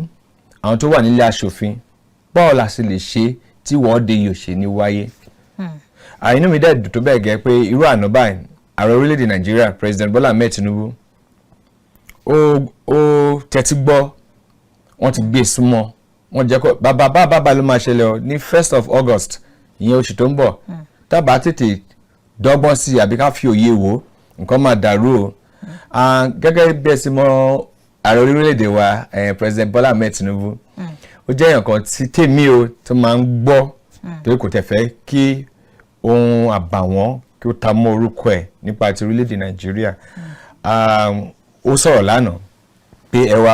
àwọn tó wà nílé aṣòfin báwo la sì lè ṣe tí ìwọ́de yìí ò ṣe ní wáyé inú mi dẹ̀ dùn tó bẹ́ẹ̀ gẹ́ pé irú àná báyìí ààrẹ orílẹ̀-èdè Nàìjíríà President Bola Ahmed Tinubu ó tẹ́tí gbọ́ wọ́n ti gbé súnmọ́ wọ́n jẹ́ kó bàbá ló máa ṣẹlẹ̀ ọ ní 1st of August ìyẹn oṣù tó ń bọ̀ tábà tètè dọ́gbọ́n sí àbí ká fi òye wò nǹkan máa dàrú o gẹ́gẹ́ bí ẹ sì mọ̀ ààrẹ orílẹ̀-èdè wa President Bola Ahmed Tinubu ó jẹ́ èèyàn kan tí tèmi o tó máa ń gbọ́ torí kò tẹ̀ fẹ́ kí ohun àbàwọ́n kí ó ta mọ́ orúkọ ẹ̀ nípa ti orílẹ̀-èdè Nàìjíríà ó sọ̀rọ̀ lánàá pé ẹ wá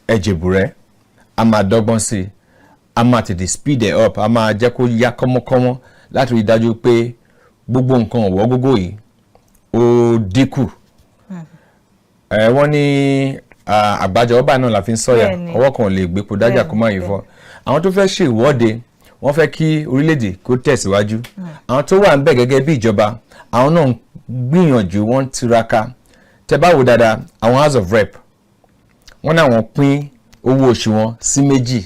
ẹ jèbù rẹ̀ a máa dọ́gbọ́n sí i a máa tètè speed it up a máa jẹ́ kó yá kọ́mọ́kọ́mọ́ láti rí i dájú pé gbogbo nǹkan ọ̀wọ́ gógó yìí ó dínkù wọ́n ní àgbájọ ọba náà la fi ń sọ̀yà ọwọ́ kan ò lè gbépo dájà kó má yìí fọ́ àwọn tó fẹ́ ṣe ìwọ́de wọ́n fẹ́ kí orílẹ̀-èdè kó tẹ̀síwájú àwọn tó wà ń bẹ̀ gẹ́gẹ́ bí ìjọba àwọn náà ń gbìyànjú wọ́n ń tiraka tẹ́ bá wò dáadáa àwọn House of Rep wọ́n náà wọ́n pín owó oṣù wọn sí méjì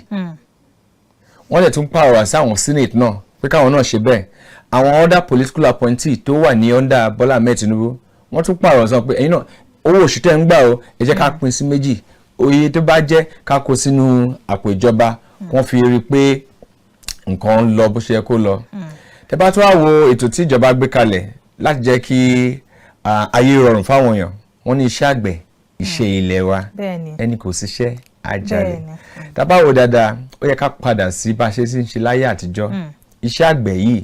wọ́n lè tún pààrọ̀ sí àwọn Senate náà pé káwọn náà ṣe bẹ́ẹ̀ àwọn other political appointee tó wà ní under Bola Ahmed Tinubu wọ́n tún pààrọ̀ sọ pé ẹ̀yin náà owó oṣù tẹ́ ń gbà o ẹ jẹ́ ká pín sí méjì oye tó bá jẹ́ ká kó sínú àpò ìjọba wọ́n fi rí i pé nǹkan ń lọ bó ṣe yẹ kó lọ tẹ́ bá tún wá wo ètò tí ìjọba gbé kalẹ̀ láti jẹ́ kí ayé rọrùn fáwọn èèyàn wọ́n ní iṣẹ́ àgbẹ̀ iṣẹ́ ilẹ̀ wa ẹni kò síṣẹ́ àjálẹ̀ tá bá wò dáadáa ó yẹ ká padà sí bá a ṣe ń ṣe láyé àtijọ́ iṣẹ́ àgbẹ̀ yìí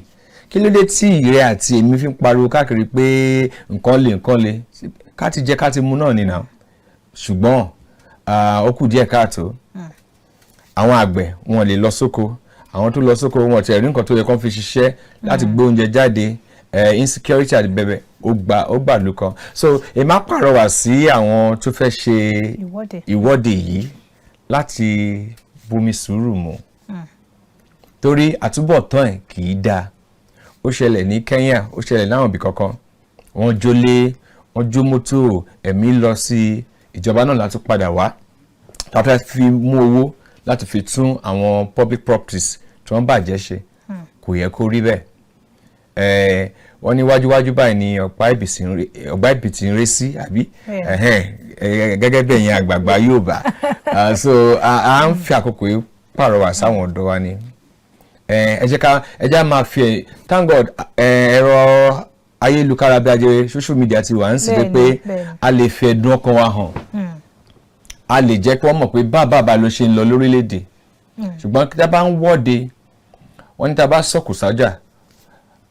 kí ló dé tí ìrẹ́ àti èmi fi ń pariwo káàkiri pé nǹkan le ká ti jẹ ká ti mu náà nìyà ṣùgbọ́n ó kù díẹ̀ káàtó àwọn àgbẹ̀ wọn lè lọ sóko àwọn tó lọ sóko wọn ti rí nǹkan tó yẹ kán fi ṣiṣẹ́ láti gbé oúnjẹ jáde insecurity àti bẹ́ẹ̀ ó gbà ló kan so èmi á pàrọwà sí àwọn tó fẹ́ ṣe ìwọ́de yìí láti bomi sùúrù mu torí àtúbọ̀tán ẹ̀ kì í dáa ó ṣẹlẹ̀ ní Kenya ó ṣẹlẹ̀ láwọn ibì kankan wọ́n jólé wọ́n jó mọ́tò ẹ̀mí lọ sí ìjọba náà láti padà wá láti fi mú owó láti fi tún àwọn public properties tí wọ́n bàjẹ́ ṣe kò yẹ kó rí bẹ́ẹ̀ wọ́n ní wájúwájú báyìí ni ọ̀pá ìbìtì ń ré sí àbí gẹ́gẹ́ bí ẹ̀yin àgbààgbà Yorùbá so à ń fi àkókò yìí pàrọwà sáwọn ọ̀dọ́ wa ni ẹ jẹ́ máa fi thank God ẹ̀rọ ayélujára bí ajẹ́ social media ti wà ń sì pé a lè fi ẹ̀dùn ọkàn wa hàn a lè jẹ́ kí wọ́n mọ̀ pé bábàbà ló ṣe ń lọ lórílẹ̀‐èdè ṣùgbọ́n kí tá bá ń wọ́de wọ́n ní tá bá sọ̀kò sájà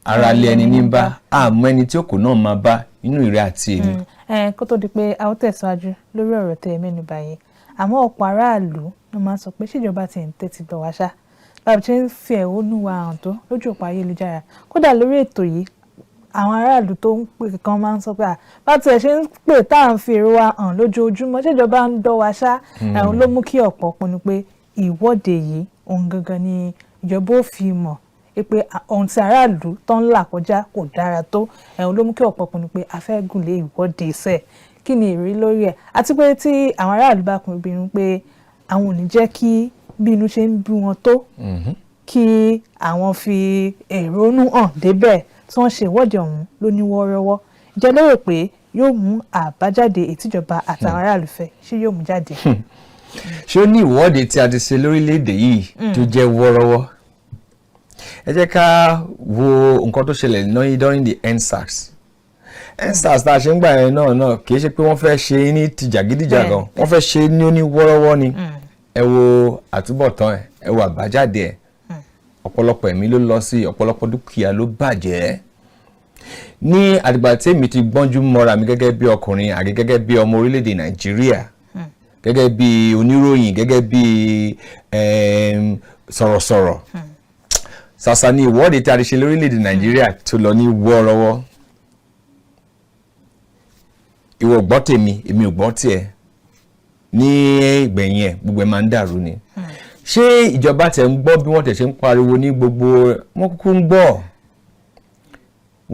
ara lé ẹni ní bá àmọ́ ẹni tí òkò náà máa bá inú ìrẹ́ àti èmi. kó tó di pé a ó tẹ̀síwájú lórí ọ̀rọ̀ tẹ́ ẹ mẹ́nu báyìí àmọ́ ọ̀pọ̀ aráàlú ló máa ń sọ pé ṣèjọba ti ń tẹ́tí bọ̀ wá ṣá báwo ṣe ń fi ẹ̀hónú wa hàn tó lójú òpó ayélujára kódà lórí ètò yìí àwọn aráàlú tó ń pè kan máa ń sọ pé bá tiẹ̀ ṣe ń pè tá à ń fi èrò wa hàn lójoojúmọ́ ṣèjọba ń dọ́ wa ṣá ẹ̀hún ló mú kí ọ̀pọ̀ pinnu pé ìwọ́de yìí ohun gangan ni ìjọba ò fi mọ̀ pé ohun tí aráàlú tó ń là kọjá kò dára tó ẹ̀hún ló mú kí ọ̀pọ̀ pinnu pé a fẹ́ gùn lé ìwọ́de iṣẹ́ kí ni ìrírí lórí ẹ̀ àti pé tí àwọn aráàlú bá kun ìbínú pé àwọn ò ní jẹ́ kí bí inú ṣe ń bí wọn tó kí àwọn fi èrònú hàn débẹ̀ tí wọ́n ṣe ìwọ́de ọ̀hún ló ní wọ́ọ́rọ́wọ́ jẹ́ lérò pé yóò mú àbájáde ìtìjọba àtàwọn aráàlú fẹ́ ṣé yóò mú jáde. ṣé ó ní ìwọ́de tí a ti ṣe lórílẹ̀‐èdè yìí tó jẹ́ wọ́ọ́rọ́wọ́ ẹ jẹ́ ká wo nǹkan tó ṣẹlẹ̀ during the EndSARS Stars tá a ṣe ń gbà yẹn náà kì í ṣe pé wọ́n fẹ́ ṣe ní ti jàgídíjàgan wọ́n fẹ́ ṣe ní oníwọ́rọ́wọ́ ni ẹ wo àtúbọ̀tán ẹ wo àbájáde ẹ ọ̀pọ̀lọpọ̀ ẹ̀mí ló lọ sí ọ̀pọ̀lọpọ̀ dúkìá ló bàjẹ́ ní àdìgbà tí èmi ti gbọ́njú mọ́ra mi gẹ́gẹ́ bí ọkùnrin àti gẹ́gẹ́ bí ọmọ orílẹ̀-èdè Nàìjíríà gẹ́gẹ́ bí oníròyìn gẹ́gẹ́ bí sọ̀rọ̀sọ̀rọ̀ ṣàṣà ni ìwọ́de tí a ti ṣe lórílẹ̀-èdè Nàìjíríà tó lọ ní wọ́ọ́rọ́wọ́ ìwọ gbọ́ tèmi èmi ò gbọ́ tiẹ̀ ní ìgbẹ̀yìn ẹ̀ gbogbo ẹ̀ máa ń dàrú ni ṣé ìjọba tẹ̀ ń gbọ́ bí wọ́n tẹ̀ ṣe ń pariwo ní gbogbo wọn kúkú ń gbọ́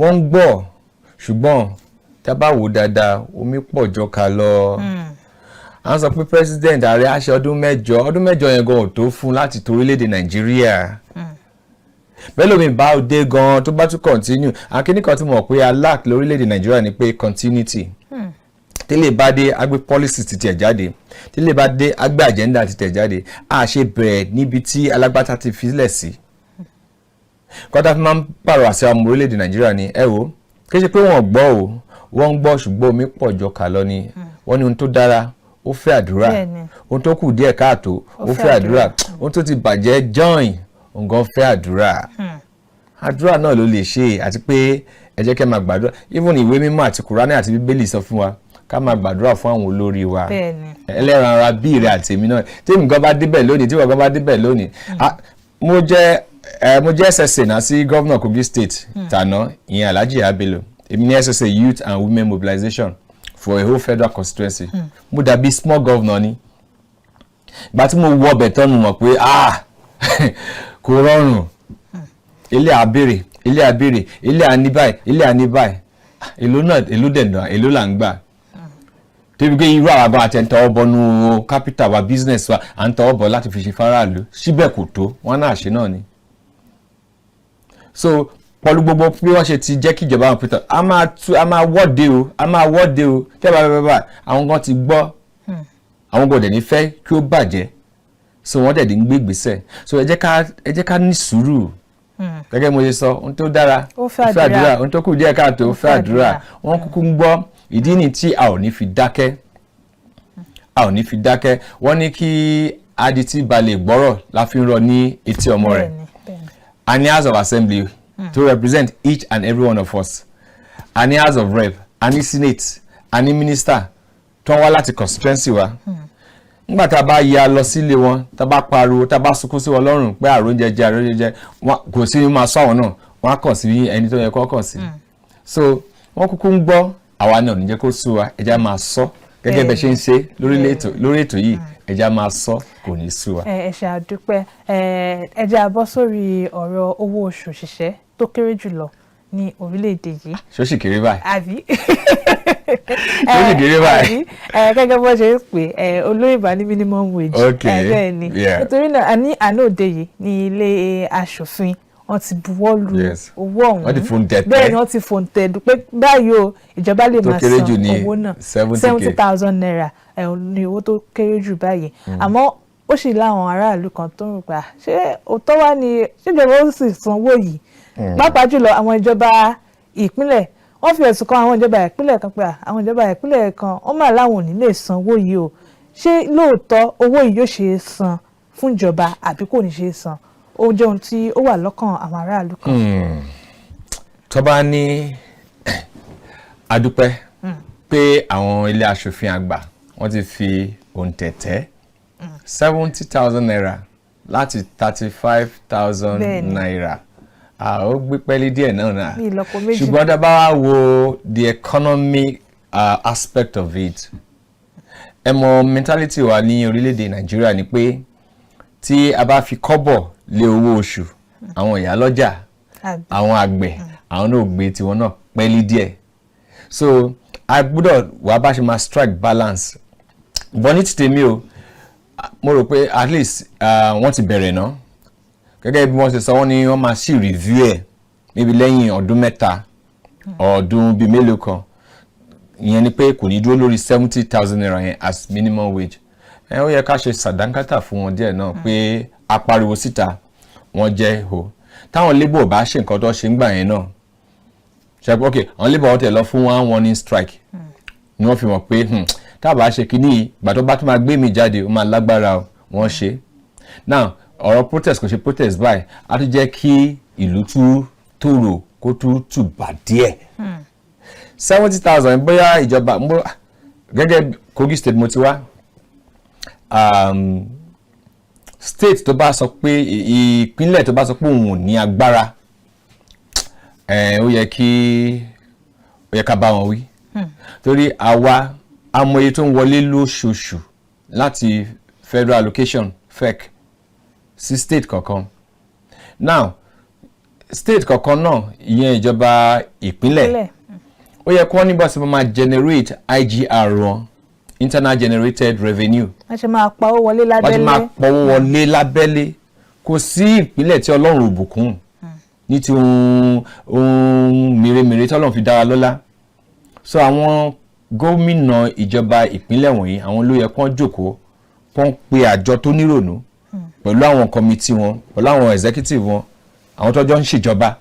wọ́n ń gbọ́ ṣùgbọ́n tá a bá wò dáadáa omi pọ̀ jọ ká lọ à ń sọ pé president ààrẹ á ṣe ọdún mẹ́jọ yẹn gan ò tó fún láti tó orílẹ̀-èdè Nàìjíríà bẹ́ẹ̀ lómi bá dé gan tó bá tún continue akíní kan tí mo mọ̀ pé alack lórílẹ̀-èdè Nàìjíríà ni pé continuity tẹ́lẹ̀ bá dé agbé policy ti tẹ̀ jáde tẹ́lẹ̀ bá dé agbé agenda ti tẹ̀ jáde a ṣe bẹ̀rẹ̀ níbi tí alágbátá ti filẹ̀ sí kọ́tà fi máa ń pàrọ̀ àṣẹ ọmọ orílẹ̀-èdè Nàìjíríà ni ẹ wo kí ṣe pé wọ́n gbọ́ o wọ́n ń gbọ́ ṣùgbọ́n omi pọ̀ jọ kà lọ ni wọ́n ní ohun tó dára ó fẹ́ àdúrà ohun tó kù díẹ̀ káàtó ó fẹ́ àdúrà ohun tó ti bàjẹ́ join nǹkan fẹ́ àdúrà àdúrà náà ló lè ṣe àti pé ẹ jẹ́ kẹ́ máa gbàdúrà even ìwé mímọ́ àti Kùránì àti Bíbélì sọ fún wa ká máa gbàdúrà fún àwọn olórí wa ẹlẹ́ran ara bí rẹ̀ àti èmi náà tí èmi gan bá débẹ̀ lónìí tí wọ́n gan bá débẹ̀ lónìí mo jẹ́ SSA náà sí gómìnà Kogi State tàná ìyẹn Alhaji Abelo èmi ní SSA Youth and Women Mobilization for a whole federal constituency mo dàbí small governor ni ìgbà tí mo wọ ọbẹ̀ tán mo mọ̀ pé kò rọrùn ilé àbèrè ilé àníbáyì èló dẹ̀nà èló là ń gbà débi pé irú àwọn àbá àti ẹ̀ńtọ́ ọbọnú capital wa business wa à ń tọwọ́ bọ̀ láti fi ṣe faraàlú síbẹ̀ kò tó wọ́n náà ṣe náà ni. so pẹ̀lú gbogbo bí wọ́n ṣe ti jẹ́ kí ìjọba wọn pété a máa wọ́de o tẹ́lẹ̀ bá àwọn kan ti gbọ́ àwọn gbọ́dọ̀ ní fẹ́ kí ó bàjẹ́ so wọ́n dẹ̀ ń gbé ìgbésẹ̀ so ẹ jẹ́ ká ní sùúrù gẹ́gẹ́ mo ṣe sọ ohun tó dára ó fẹ́ àdúrà ohun tó kù díẹ̀ káàtó ó fẹ́ àdúrà wọ́n kúkú ń gbọ́ ìdí ni tí a ò ní fi dákẹ́ wọ́n ní kí adití balẹ̀ gbọ́rọ̀ la fi ń rọ ní etí ọmọ rẹ̀ a ní house of assembly to represent each and every one of us a ní house of rep a ní senate a ní minister tó ń wá láti constituency wa nígbà tá a bá ya lọ sílé wọn tá a bá pariwo tá a bá sunkún sí wọn lọ́rùn pé àrùn jẹjẹ kò sí máa sọ àwọn náà wọ́n á kàn sí ẹni tó yẹ kó kàn sí so wọ́n kúkú ń gbọ́ àwa náà níjẹ́ kó sú wa ẹja máa sọ gẹ́gẹ́ bẹ́ ṣe ń ṣe lórí ètò yìí ẹja máa sọ kò ní sú wa. ẹ ṣe àdúpẹ́ ẹja bọ́ sórí ọ̀rọ̀ owó oṣù òṣìṣẹ́ tó kéré jùlọ ní orílẹ̀-èdè yìí. ṣóṣì kéré báyìí. àbí. ṣóṣì kéré báyìí. gẹ́gẹ́ bó ṣe ń pè olóyìnbá ní minimum wage. bẹ́ẹ̀ ni nítorí náà àná òde yìí ní ilé aṣòfin wọ́n ti buwọ́ lu owó ọ̀hún bẹ́ẹ̀ ni wọ́n ti fòǹtẹ̀ dùn pé báyìí o ìjọba lè máa san owó náà 70,000 naira ní owó tó kéré jù báyìí àmọ́ ó sì láwọn aráàlú kan tó ń rò pé ṣé òótọ́ wá ni ṣèjọba ó sì san owó yìí pàápàá jùlọ àwọn ìjọba ìpínlẹ̀ wọ́n fi ẹ̀sùn kan àwọn ìjọba ìpínlẹ̀ kan pé àwọn ìjọba ìpínlẹ̀ kan wọ́n máa láwọn ò ní lè san owó yìí o ṣé lóòótọ́ owó yìí yóò ṣe é san fún ìjọba àbí kò ní ṣe é san ó jẹ́ ohun tí ó wà lọ́kàn àwọn aráàlú kan. tó bá ní adúpẹ́ pé àwọn ilé aṣòfin àgbà wọ́n ti fi òǹtẹ̀tẹ̀ 70,000 naira láti 35,000 naira ó gbé pẹ́lí díẹ̀ náà ṣùgbọ́n tá a bá wo the economic aspect of it ẹ mọ̀ mentality wa ní orílẹ̀-èdè Nàìjíríà ni pé tí a bá fi kọ́bọ̀ lé owó oṣù àwọn ìyálọ́jà àwọn àgbẹ̀ àwọn náà gbé tiwọn náà pẹ́lí díẹ̀ so a gbọ́dọ̀ wá bá ṣe máa strike balance bọ́ ní tèmi o mo rò pé at least wọ́n ti bẹ̀rẹ̀ náà gẹ́gẹ́ bí wọ́n ṣe sọ wọ́n ní wọ́n máa ṣì review ẹ̀ níbi lẹ́yìn ọdún mẹ́ta ọdún bíi mélòó kan ìyẹn ni pé kò ní dúró lórí 70,000 naira yẹn as minimum wage ó yẹ ká ṣe sàdánkátà fún wọn díẹ̀ náà pé apariwo síta wọ́n jẹ́ ihò táwọn labour bá ṣe nǹkan tó ṣe ń gbà yẹn náà ṣe ok àwọn labour hotel lọ fún one warning strike ni wọ́n fi mọ̀ pé tábà ṣe kínní ìgbà tó bá tún máa gbé mi jáde ó máa lágbára wọ́n ṣe. Now ọ̀rọ̀ protest kò ṣe protest báyìí á tún jẹ́ kí ìlú tún tòrò kó tún tùbà díẹ̀. 70,000 bóyá ìjọba gẹ́gẹ́ Kogi state mo ti wá state tó bá sọ pé ìpínlẹ̀ tó bá sọ pé òun ò ní agbára ó yẹ ká bá wọn wí torí àwa amòye tó ń wọlé lóṣooṣù láti federal allocation FEC sí state kọ̀ọ̀kan. Now state kọ̀ọ̀kan náà ìyẹn ìjọba ìpínlẹ̀ ó yẹ kó ní bá ṣe máa generate IGR wọn internal generated revenue. wọ́n ṣe máa pawó wọlé lábẹ́lé. wọ́n ṣe máa pawó wọlé lábẹ́lé kò sí ìpínlẹ̀ tí Ọlọ́run ò bùkún ní ti ohun mèremère tí Ọlọ́run fi dára lọ́lá. So àwọn gómìnà ìjọba ìpínlẹ̀ wọ̀nyí àwọn ló yẹ kó jókòó kó pe àjọ tó nírònú pẹ̀lú àwọn committee wọn pẹ̀lú àwọn executive wọn àwọn tó jọ ń ṣèjọba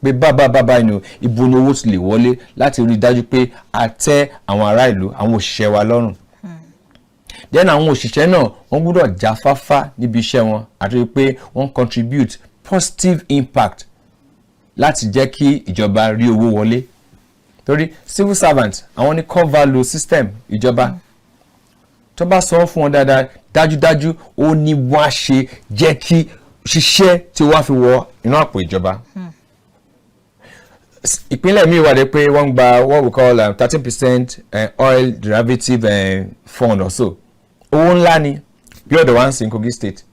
pé bábá inú ibo ni owó ti lè wọlé láti rí i dájú pé a tẹ́ àwọn ará ìlú àwọn òṣìṣẹ́ wa lọ́rùn. Then àwọn òṣìṣẹ́ náà wọ́n gbọ́dọ̀ jáfáfá níbi iṣẹ́ wọn àti pé wọ́n contribute positive impact láti jẹ́ kí ìjọba rí owó wọlé. Torí civil servant àwọn ní core value system ìjọba tó bá sọ fún wọn dáadáa dájúdájú ó ní wọ́n á ṣe jẹ́ kí ṣiṣẹ́ tí wọ́n á fi wọ inú àpò ìjọba. Ìpínlẹ̀ mi wà dé pé wọ́n gba what we call 13% oil derivative fund or so. Owó ńlá ni bí ọ̀dọ̀ wá ń sin Kogi state.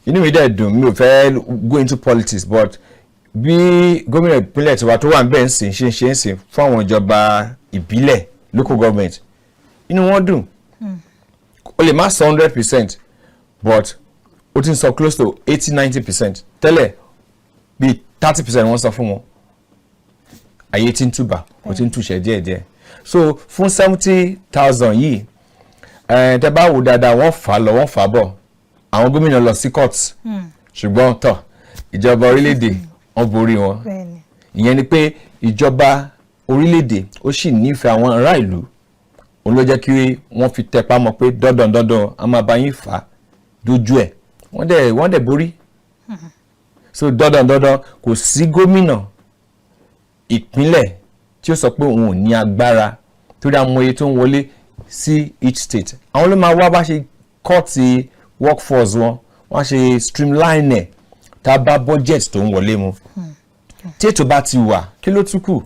Inú mi dẹ̀ dùn mi ò fẹ́ go into politics but bí gómìnà ìpínlẹ̀ tiwa tó wà ń bẹ̀ ń sìn ṣe ń sìn fún àwọn ìjọba ìbílẹ̀ local government inú wọn dùn. O lè má sọ 100% but ó ti ń sọ close to 80-90% tẹ́lẹ̀ bíi 30% wọ́n sọ fún wọn ayé tí ń túbà ó ti ń túṣẹ̀ díẹ̀díẹ̀. So fún 70,000 yìí tẹ́ bá wò dáadáa wọ́n fà á lọ wọ́n fà á bọ̀ àwọn gómìnà lọ sí court ṣùgbọ́n tọ̀ ìjọba orílẹ̀-èdè wọ́n borí wọn. Ìyẹn ni pé ìjọba orílẹ̀-èdè ó sì nífẹ̀ẹ́ àwọn ará ìlú òun ló jẹ́ kí wọ́n fi tẹpá mọ́ pé dandan a máa bá yín fà á dójú ẹ̀ wọ́n dẹ̀ borí. So dandan kò sí gómìnà ìpínlẹ̀ tí ó sọ pé òun ò ní agbára torí àwọn oye tó ń wọlé sí each state àwọn ló máa wá bá ṣe kọ́ọ̀tì workforce wọn wọ́n ṣe streamline ẹ̀ tá a bá budget tó ń wọlé mu tí ètò bá ti wà kí ló tún kù.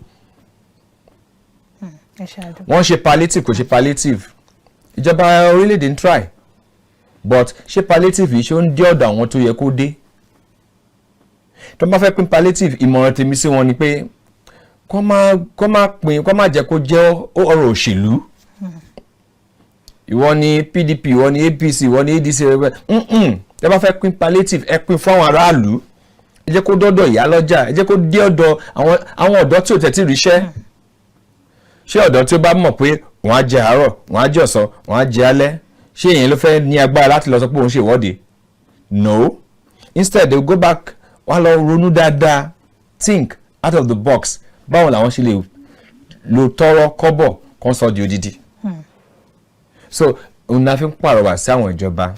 Wọ́n ṣe palliative kò ṣe palliative ìjọba orílẹ̀-èdè ń try but ṣé palliative yìí ṣé ó ń dé ọ̀dọ̀ àwọn tó yẹ kó dé. Tó bá fẹ́ pín palliative ìmọ̀ràn tèmi sí wọn ni pé kó má jẹ́ kó jẹ́ ọ̀rọ̀ òṣèlú. Ìwọ ni PDP ìwọ ni APC ìwọ ni ADC tẹ́ bá fẹ́ pín palliative ẹ pín fún àwọn aráàlú ẹ jẹ́ kó dọ́dọ̀ ìyá lọ́jà ẹ jẹ́ kó dé ọ̀dọ̀ àwọn ọ̀dọ́ tí ò tẹ́tí ríṣẹ́. Ṣé ọ̀dọ́ tí ó bá mọ̀ pé wọ́n á jẹ àárọ̀ wọ́n á jẹ ọ̀sán wọ́n á jẹ alẹ́ ṣé èèyàn ló fẹ́ ní agbára láti lọ sọ pé òun ṣe ìwọ́de? No, instead they go back wọ́n lọ ronú dáadáa think out of the box báwo làwọn ṣe lè lo tọrọ kọ́bọ̀ kan sọ di odidi. So òun náà fi ń pàrọwà sí àwọn ìjọba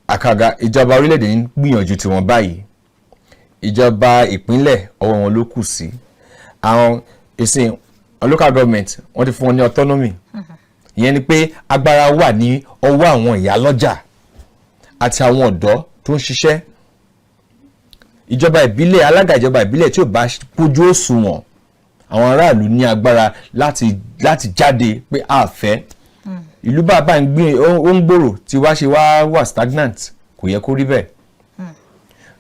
àkàgà ìjọba orílẹ̀-èdè ń gbìyànjú tiwọn báyìí ìjọba ìpínlẹ̀ ọwọ́ wọn ló kù sí àwọn ìsìn local government wọ́n ti fún wọn ní autonomy ìyẹn ni pé agbára wà ní ọwọ́ àwọn ìyá lọ́jà àti àwọn ọ̀dọ́ tó ń ṣiṣẹ́. Ìjọba ìbílẹ̀ alága ìjọba ìbílẹ̀ tí ò bá kójú òṣùwọ̀n àwọn aráàlú ní agbára láti jáde pé a fẹ́ ìlú bàbá ń gbìn ó ń gbòòrò tí wá ṣe wà stagnant kò yẹ kó rí bẹ́ẹ̀.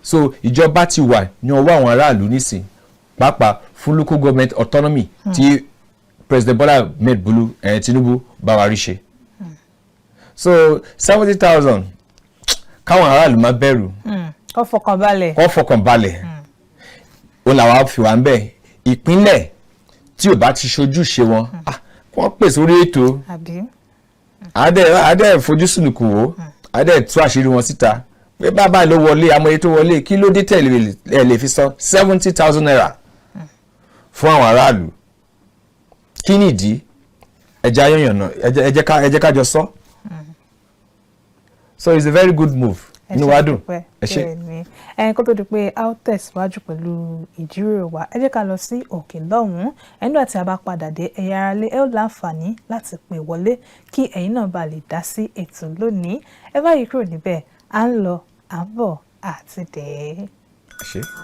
So ìjọba ti wà ní ọwọ́ àwọn aráàlú nísìn pàápàá fún local government autonomy tí President Bola Ahmed Tinubu bá wa rí ṣe. So 70,000 káwọn aráàlú má bẹ̀rù. Kó fọkàn balẹ̀. Ó làwọn fi wà ń bẹ̀ ìpínlẹ̀ tí ò bá ti ṣojú ṣe wọn wọ́n pèsè orí ètò àdẹ́ fojúsùn kù wò àdẹ́ tú àṣírí wọn síta pé bàbá ló wọlé amòye tó wọlé kí ló dé tẹ̀lé ẹ lè fi san 70,000 naira fún àwọn aráàlú kí nìdí ẹja yọ̀yàn náà ẹ jẹ́ ká jọ sọ. So it's a very good move. Inú wa dùn. Ẹ ṣé. Kó tó di pé a ó tẹ̀síwájú pẹ̀lú ìjíròrò wa ẹ jẹ́ ká lọ sí òkè lọ́hùn-ún nígbà tí a bá padà dé ẹ̀yin aráalé ẹ ó láǹfààní láti pè wọlé kí ẹ̀yin náà bá lè dá sí ètò lónìí ẹ báyìí kúrò níbẹ̀ à ń lọ à ń bọ̀ àti dé.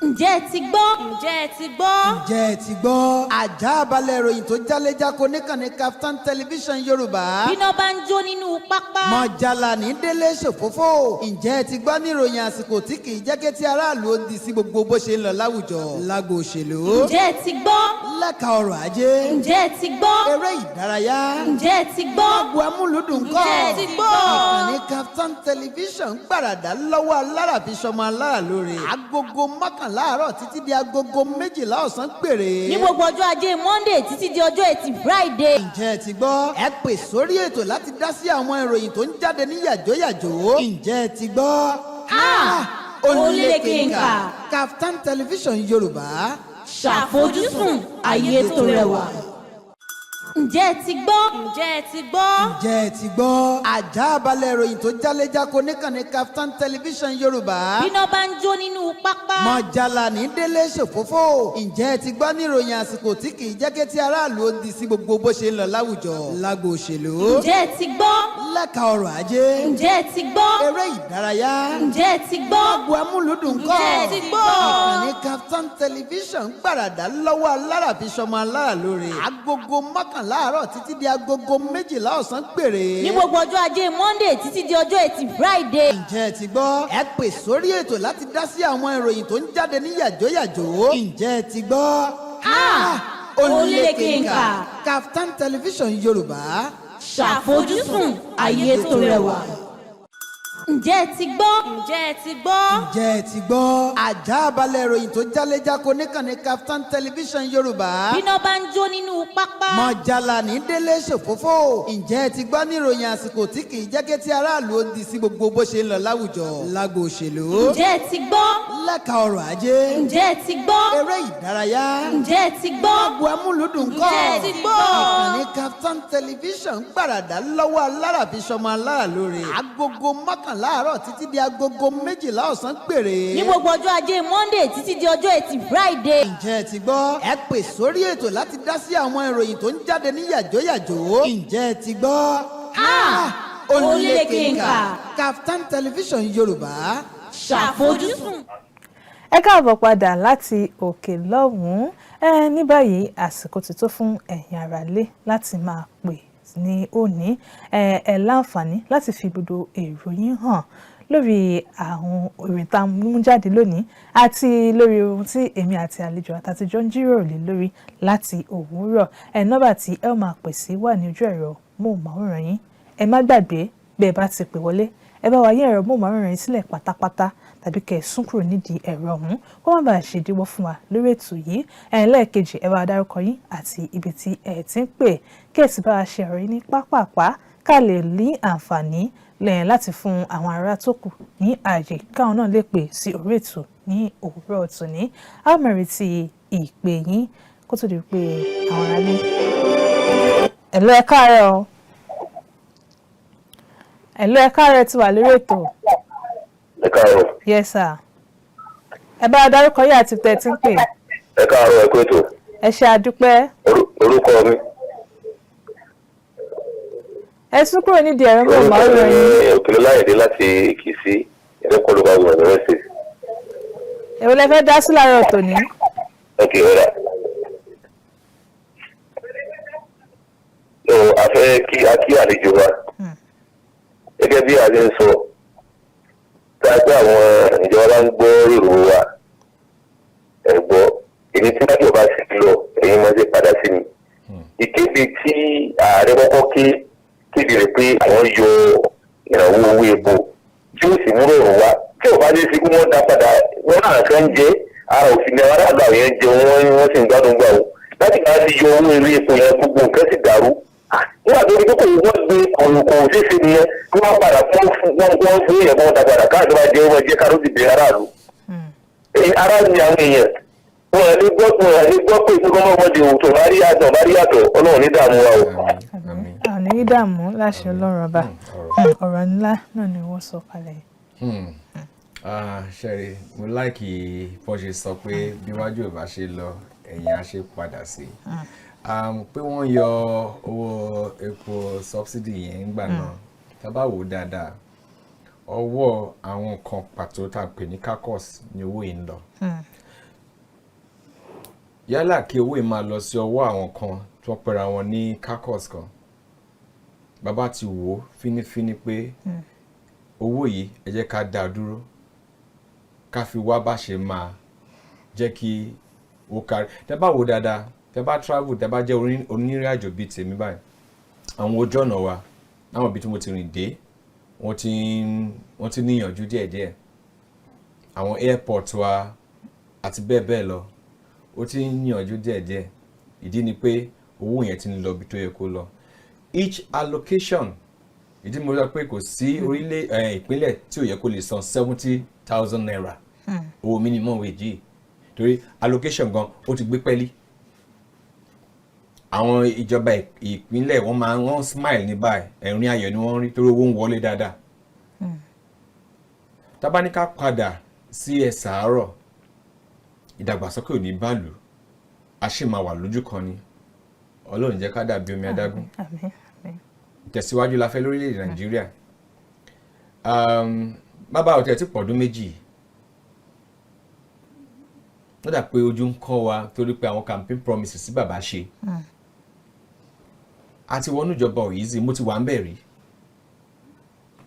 Ǹjẹ́ ẹ ti gbọ́? Ǹjẹ́ ẹ ti gbọ́? Ǹjẹ́ ẹ ti gbọ́? Àjààbalẹ̀ ìròyìn tó jálẹ̀jáko níkànnì KAFTAN television Yorùbá. Bíná bá ń jó nínú pápá. Mọ̀jàlá ní délé ṣòfófó. Ǹjẹ́ ẹ ti gbọ́ ní ìròyìn àsìkò tí kì í jẹ́ kí ti aráàlú ó di sí gbogbo bó ṣe ń lọ láwùjọ. Lágbo òṣèlú. Ǹjẹ́ ẹ ti gbọ́? Lẹ́ka ọrọ̀ ajé. Ǹjẹ́ ẹ ti gbọ́? Eré ìdárayá. Ǹjẹ́ ẹ ti gbọ́? Agbo amúlùdùn kọ́. Ǹjẹ́ ẹ ti gbọ́? Ìkànnì KAFTAN television gbàràdà lọ́wọ́ alára fi ṣọmọ alára lóore. Agogo mọ́kànlá àárọ̀ títí di agogo 12 ọ̀sán péré. Ní gbogbo ọjọ́ ajé Monday títí di ọjọ́ Ẹtì Friday. Ǹjẹ́ ẹ ti gbọ́? Ẹ pè sórí ètò láti dá sí àwọn ìròyìn tó ń jáde ní yàjóyàjó. Ǹjẹ́ ẹ ti gbọ́? Orílẹ̀-èdè Nkan. KAFTAN television Yorùbá. Ṣàfojúsùn ayé tó rẹwà. Ǹjẹ́ ẹ ti gbọ́? Ǹjẹ́ ẹ ti gbọ́? Ǹjẹ́ ẹ ti gbọ́? Àjààbalẹ̀ ìròyìn tó jálẹ̀jáko níkànnì KAFTAN television Yorùbá. Bíná bá ń jó nínú pápá. Mọ̀jàlá ní délé ṣòfófó. Ǹjẹ́ ẹ ti gbọ́ ní ìròyìn àsìkò tí kì í jẹ́ kí ti aráàlú ó di sí gbogbo bó ṣe ń lọ láwùjọ. Lágbo òṣèlú. Ǹjẹ́ ẹ ti gbọ́? Lẹ́ka ọrọ̀ ajé. Ǹjẹ́ ẹ ti gbọ́? Eré ìdárayá. Ǹjẹ́ ẹ ti gbọ́? Agbo amúlùdùn kọ́. Ǹjẹ́ ẹ ti gbọ́? Ìkànnì KAFTAN television gbàràdà lọ́wọ́ alára fi ṣọmọ alára lóore. Agogo mọ́kànlá àárọ̀ títí di agogo 12 ọ̀sán péré. Ní gbogbo ọjọ́ ajé Monday títí di ọjọ́ Ẹtì Friday. Ǹjẹ́ ẹ ti gbọ́? Ẹ pè sórí ètò láti dá sí àwọn ìròyìn tó ń jáde ní yàjóyàjó. Ǹjẹ́ ẹ ti gbọ́? Orílẹ̀-èdè Nkan. KAFTAN television Yorùbá. Ṣàfojúsùn ayé tó rẹwà. Ǹjẹ́ ẹ ti gbọ́? Ǹjẹ́ ẹ ti gbọ́? Ǹjẹ́ ẹ ti gbọ́? Àjààbalẹ̀ ìròyìn tó jálẹ̀jáko níkànnì KAFTAN television Yorùbá. Bíná bá ń jó nínú pápá. Mọ̀jàlá ní délé ṣòfófó. Ǹjẹ́ ẹ ti gbọ́ ní ìròyìn àsìkò tí kì í jẹ́ kí ti aráàlú ó di sí gbogbo bó ṣe ń lọ láwùjọ. Lágbo òṣèlú. Ǹjẹ́ ẹ ti gbọ́? Lẹ́ka ọrọ̀ ajé. Ǹjẹ́ ẹ ti gbọ́? Eré ìdárayá. Ǹjẹ́ ẹ ti gbọ́? Agbo amúlùdùn kọ́. Ǹjẹ́ ẹ ti gbọ́? Ìkànnì KAFTAN television gbàràdà lọ́wọ́ alára fi ṣọmọ alára lóore. Agogo mọ́kànlá àárọ̀ títí di agogo 12 ọ̀sán péré. Ní gbogbo ọjọ́ ajé Monday títí di ọjọ́ Ẹtì Friday. Ǹjẹ́ ẹ ti gbọ́? Ẹ pè sórí ètò láti dá sí àwọn ìròyìn tó ń jáde ní yàjóyàjó. Ǹjẹ́ ẹ ti gbọ́? Orílẹ̀-èdè Nkan. KAFTAN television Yorùbá. Ṣàfojúsùn. Ẹ káàbọ̀ padà láti òkè lọ́hùn-ún ní báyìí àsìkò ti tó fún ẹ̀yin aráalé láti máa pè ní òní ẹ láǹfààní láti fi gbogbo èrò yín hàn lórí àwọn ìròyìn tá a mú jáde lónìí àti lórí ohun tí èmi àti àlejò àtàtijọ́ ń jíròrò lé lórí láti òwúrọ̀ nọ́mbà tí ẹ máa pè sí wà ní ojú ẹ̀rọ móhùnmáwòrán yín ẹ má gbàgbé bẹ́ẹ̀ bá ti pè wọlé ẹ bá wa yín ẹ̀rọ móhùnmáwòrán yín sílẹ̀ pátápátá tàbí kẹ́ ẹ sún kúrò nídìí ẹ̀rọ ọ̀hún kó má bàa ṣèdíwọ́ fún wa lórí ètò yìí lẹ́ẹ̀kejì ẹ bá wa dárúkọ yín àti ibi tí ẹ ti ń pè kí ẹ sì bá wa ṣe ọ̀rọ̀ yín ní pápápá ká lè ní àǹfààní lẹ́yìn láti fún àwọn ará tó kù ní ààyè káwọn náà lè pè sí orí ètò ní òwúrọ̀ tòní a mẹ́rin ti ìpè yín kó tó di pé àwọn ará ní. ẹ̀lọ́ ẹ káàárọ̀ o ẹ̀lọ́ ẹ káàárọ̀ ti wà lórí ètò. Ẹ káàárọ̀. Yes sir. Ẹ bá dárúkọ yín àti tẹ́ tí ń pè. Ẹ káàárọ̀ ẹ kú ètò. Ẹ ṣé àdúpẹ́. Orúkọ mi. Ẹ sún kúrò nídìí ẹ̀rọ móhùnmáwòrán yín. Òkèlè láyèdè láti Èkìtì ẹ̀rẹ́kọ́ ló bá wù ọ̀nà wẹ́sẹ̀. Èwo lẹ fẹ́ dá sí láàárọ̀ tòní? Ok, ọ̀rà. A fẹ́ kí àlejò wa. Gẹ́gẹ́ bí a ti ń sọ. Tágbà àwọn ìjọba bá ń gbọ́ ìrò wa ẹ̀gbọ́ èmi tí wọ́n jọba sí lọ ẹ̀yin máa ṣe padà sí mi. Ìkéde tí ààrẹ kọ́kọ́ kéde rẹ̀ pé àwọn yọ ìrànwọ́ owó epo tí ó sì múrò rò wá tí ò bá dé sí kí wọ́n dá padà wọ́n náà kan jẹ́ ara òfin ní aráàlú àwọn yẹn jẹ wọ́n sì ń gbádùn gbà wọ́n láti máa ti yọ owó eré epo yẹn gbogbo nǹkan sì dàrú nígbà tó ní kókò wọ́n gbé ọ̀rùnkò ṣíṣe nìyẹn kí wọ́n padà fún èèyàn kan dàgbàdà káàdì máa jẹ́ wọ́n jẹ́ kárọ́ọ̀tì bẹ aráàlú. Ará ni àwọn èèyàn wọn ò ní gbọ́ pé ìṣúná wọn di òótọ́ bá rí yàtọ̀ ọlọ́run ní dààmú wa o. àní dààmú láṣẹ ọlọ́run ọba ọ̀rọ̀ ńlá náà ni wọ́n sọ kalẹ̀. ṣẹ́rí mo láìkì bó ṣe sọ pé bí wájú ò bá ṣe lọ ẹ̀yìn á ṣe padà sí pé wọ́n yọ owó epo subsidy yẹn ńgbà náà tá bá wò ó dáadáa ọwọ́ àwọn kan pàtó tá a pè ní kakos ni owó yìí ń lọ yálà kí owó yìí máa lọ sí ọwọ́ àwọn kan tó pera wọn ní kakos kan bàbá ti wò ó fínífíní pé owó yìí ẹ jẹ́ ká dá dúró ká fi wá bá ṣe máa jẹ́ kí ó kárí tẹ́ bá wò dáadáa tẹ́ bá travel tẹ́ bá jẹ́ onírìn àjò bíi tèmi báyìí àwọn ojú ọ̀nà wa láwọn ibi tí mo ti rìn dé wọ́n ti níyànjú díẹ̀díẹ̀ àwọn airport wa àti bẹ́ẹ̀ bẹ́ẹ̀ lọ ó ti níyànjú díẹ̀díẹ̀ ìdí ni pé owó yẹn ti ń lọ bí tó yẹ kó lọ each allocation ìdí mo sọ pé kò sí ìpínlẹ̀ tí ò yẹ kó lè san 70,000 naira owó minimum wage yìí torí allocation gan ó ti gbé pẹ́lí àwọn ìjọba ìpínlẹ̀ wọ́n smile ní báyìí ẹ̀rín ayọ̀ ni wọ́n rí torí owó ń wọlé dáadáa tá bá ní ká padà sí ẹsẹ̀ àárọ̀ ìdàgbàsókè ò ní bàlù a sì máa wà lójú kan ni Ọlọ́run jẹ́ ká dàbí omi adágún ìtẹ̀síwájú la fẹ́ lórílẹ̀-èdè Nàìjíríà bàbá ọ̀tẹ̀ tí pọ̀dún méjì ó dà pé ojú ń kọ́ wa torí pé àwọn campaign promises sí bàbá ṣe àti wọnú ìjọba òyìnbó mo ti wà ń bẹ̀ rí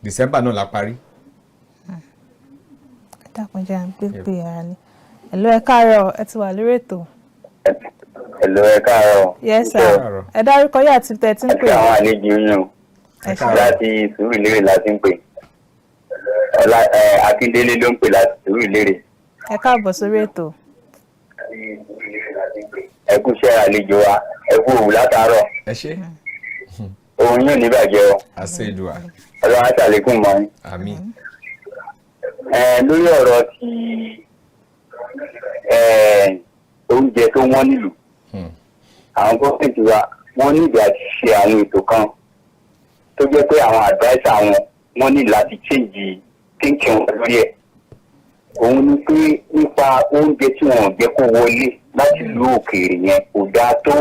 December náà la parí. dákunjẹ́ à ń pè ara ni ẹ̀lọ́ ẹ káàárọ̀ ẹ ti wà lórí ètò. ẹ̀lọ́ ẹ káàárọ̀. yes sir ẹ dárúkọ yà àti tẹ̀ tí ń pè. ẹ àwọn àlejò yín láti Sùúrùlérè láti ń pè Akíndélé ló ń pè láti Sùúrùlérè. ẹ káàbọ̀ sórí ètò. ẹ kú iṣẹ́ àlejò wa ẹ kú òwú látàárọ̀. ẹ ṣé. òun yóò ní bàjẹ́ o. àṣẹ ìdùà. Ọlọ́run á ṣàlékún mọ́ yín. àmín. lórí ọ̀rọ̀ ti oúnjẹ tó wọ́n nílùú àwọn gọ́ọ̀mẹ̀ntì wa wọ́n níbi àti ṣe àwọn ètò kan tó jẹ́ pé àwọn adviser wọ́n ní láti change thinking wọn lórí ẹ̀. òun ni pé nípa oúnjẹ tí wọn ò jẹ́ kó wọlé láti ìlú òkèèrè yẹn kò dáa tó.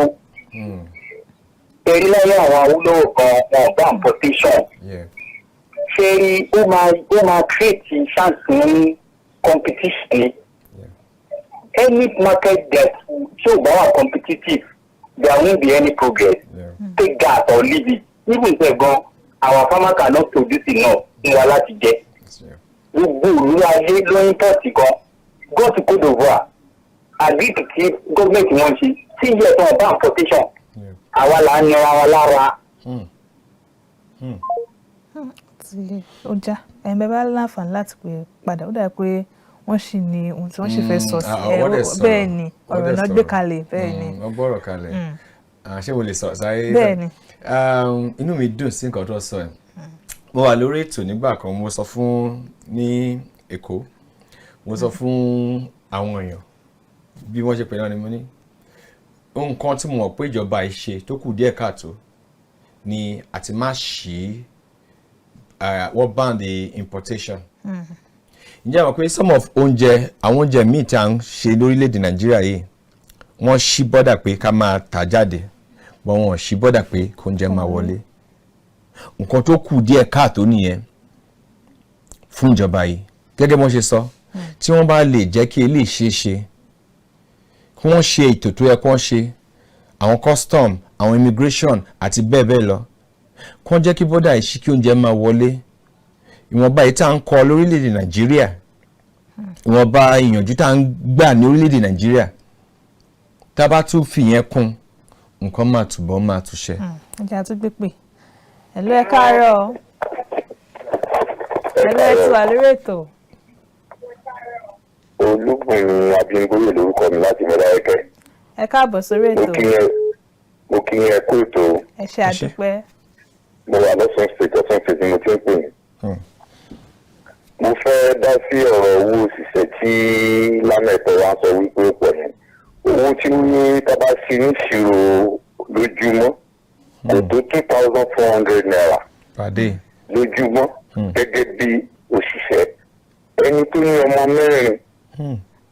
Ẹ̀rí lẹ́yìn àwọn Awólọ́wọ̀ kan wọn bá importation. Ṣé rí ó máa create chance ní competition ni. Any market that tí ò bá wà competitive there won't be any progress. Take that or leave it. Even if gan our farmer cannot produce enough fún wa láti jẹ. Gbogbo ìlú ayé ló ń pọ̀tì gan. Go to Côte d'Ivoire. Agree to keep government wọn ṣe. Tí ìyẹ̀ tó wọn bá importation. Àwa là ń nira wa lára. ó já ẹ̀mẹ́ bá láǹfààní láti pè padà ó dà pé wọ́n sì ní ohun tí wọ́n sì fẹ́ sọ sí bẹ́ẹ̀ ni ọ̀rọ̀ náà gbé kalẹ̀ bẹ́ẹ̀ ni. wọ́n gbọ́rọ̀ kalẹ̀ ṣé mo lè sọ sáré. bẹ́ẹ̀ ni. inú mi dùn sí nǹkan tó sọ ẹ̀ mo wà lórí ètò nígbà kan mo sọ fún ní Èkó mo sọ fún àwọn èèyàn bí wọ́n ṣe pè náà ni mo ní nǹkan tí mo mọ̀ pé ìjọba ìṣe tó kù díẹ̀ káàtó ni àti má ṣí wọ́n ban the importation. Ǹjẹ́ àwọn pé some of àwọn oúnjẹ míì tí a ń ṣe lórílẹ̀‐èdè Nàìjíríà yìí wọ́n ṣí bọ́dà pé ká máa tà jáde bọ́n wọ́n ṣí bọ́dà pé kó oúnjẹ máa wọlé. Nǹkan tó kù díẹ̀ káàtó nìyẹn fún ìjọba yìí gẹ́gẹ́ bí wọ́n ṣe sọ tí wọ́n bá lè jẹ́ kí eléyìí ṣeé ṣe kí wọ́n ṣe ètò tó yẹ kí wọ́n ṣe àwọn custom àwọn immigration àti bẹ́ẹ̀ bẹ́ẹ̀ lọ kí wọ́n jẹ́ kí bọ́dà yìí ṣí kí oúnjẹ máa wọlé ìwọ̀nba yìí tá à ń kọ́ lórílẹ̀‐èdè Nàìjíríà ìwọ̀nba ìyànjú tá à ń gbà ní orílẹ̀‐èdè Nàìjíríà tá a bá tún fìyẹn kún nǹkan máa túbọ̀ máa túṣẹ́. ọjà tó gbé pè ẹ̀lọ́ ẹ káàárọ̀ ẹ̀lọ́ ẹ ti wà lórí ètò. Olúbùnmi Abímbóyè lórúkọ mi láti Mọdákẹ́kẹ́. ẹ káàbọ̀ sórí ètò. mo kí yẹn kú ètò. ẹ ẹ ṣé àdúpẹ́. mo wà lọ́sùn state ni mo ti ń pè ní. mo fẹ́ dá sí ọ̀rọ̀ owó òṣìṣẹ́ tí lámẹ̀tọ́ wa sọ wípé ó pọ̀ yẹn. owó tí ó ní tábà sí ní ìṣirò lójúmọ́ kò tó 2,400 naira lójúmọ́ gẹ́gẹ́ bí òṣìṣẹ́. ẹni tó ní ọmọ mẹ́rin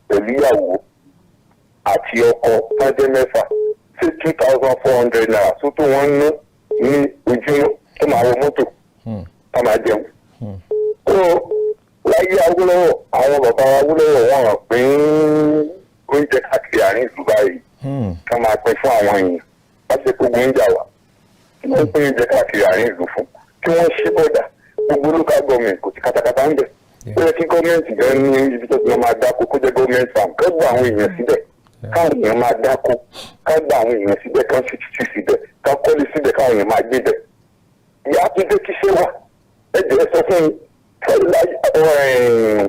pẹ̀lú ìyàwó àti ọkọ tájẹ́ mẹ́fà sí 2,400 naira tó tó wọ́n ná ní ojúmọ́ tó máa wọ mọ́tò tó máa jẹun. Láyé Awólọ́wọ̀ àwọn bàbá Awólọ́wọ̀ wọn hàn pé oúnjẹ káàkiri àárín ìlú báyìí ká máa pín fún àwọn èèyàn lásìkò oúnjẹ wa kí wọ́n pín oúnjẹ káàkiri àárín ìlú fún kí wọ́n ṣí bọ́dà gbogbo local government kò sí katakata ń bẹ̀. ó yẹ kí gọ́ọ̀mẹ̀ntì gan ní ibi tó ti máa dáko kó jẹ́ gọ́ọ̀mẹ̀ntì farm ká gba àwọn èèyàn síbẹ̀ káwọn èèyàn máa dáko ká gba àwọn èèyàn síbẹ̀ ká fi títì síbẹ̀ ká kọ́lé síbẹ̀ káwọn èèyàn máa gbé bẹ̀. ìyá tó dé kí ṣé wà ẹ jẹ́ sọ fún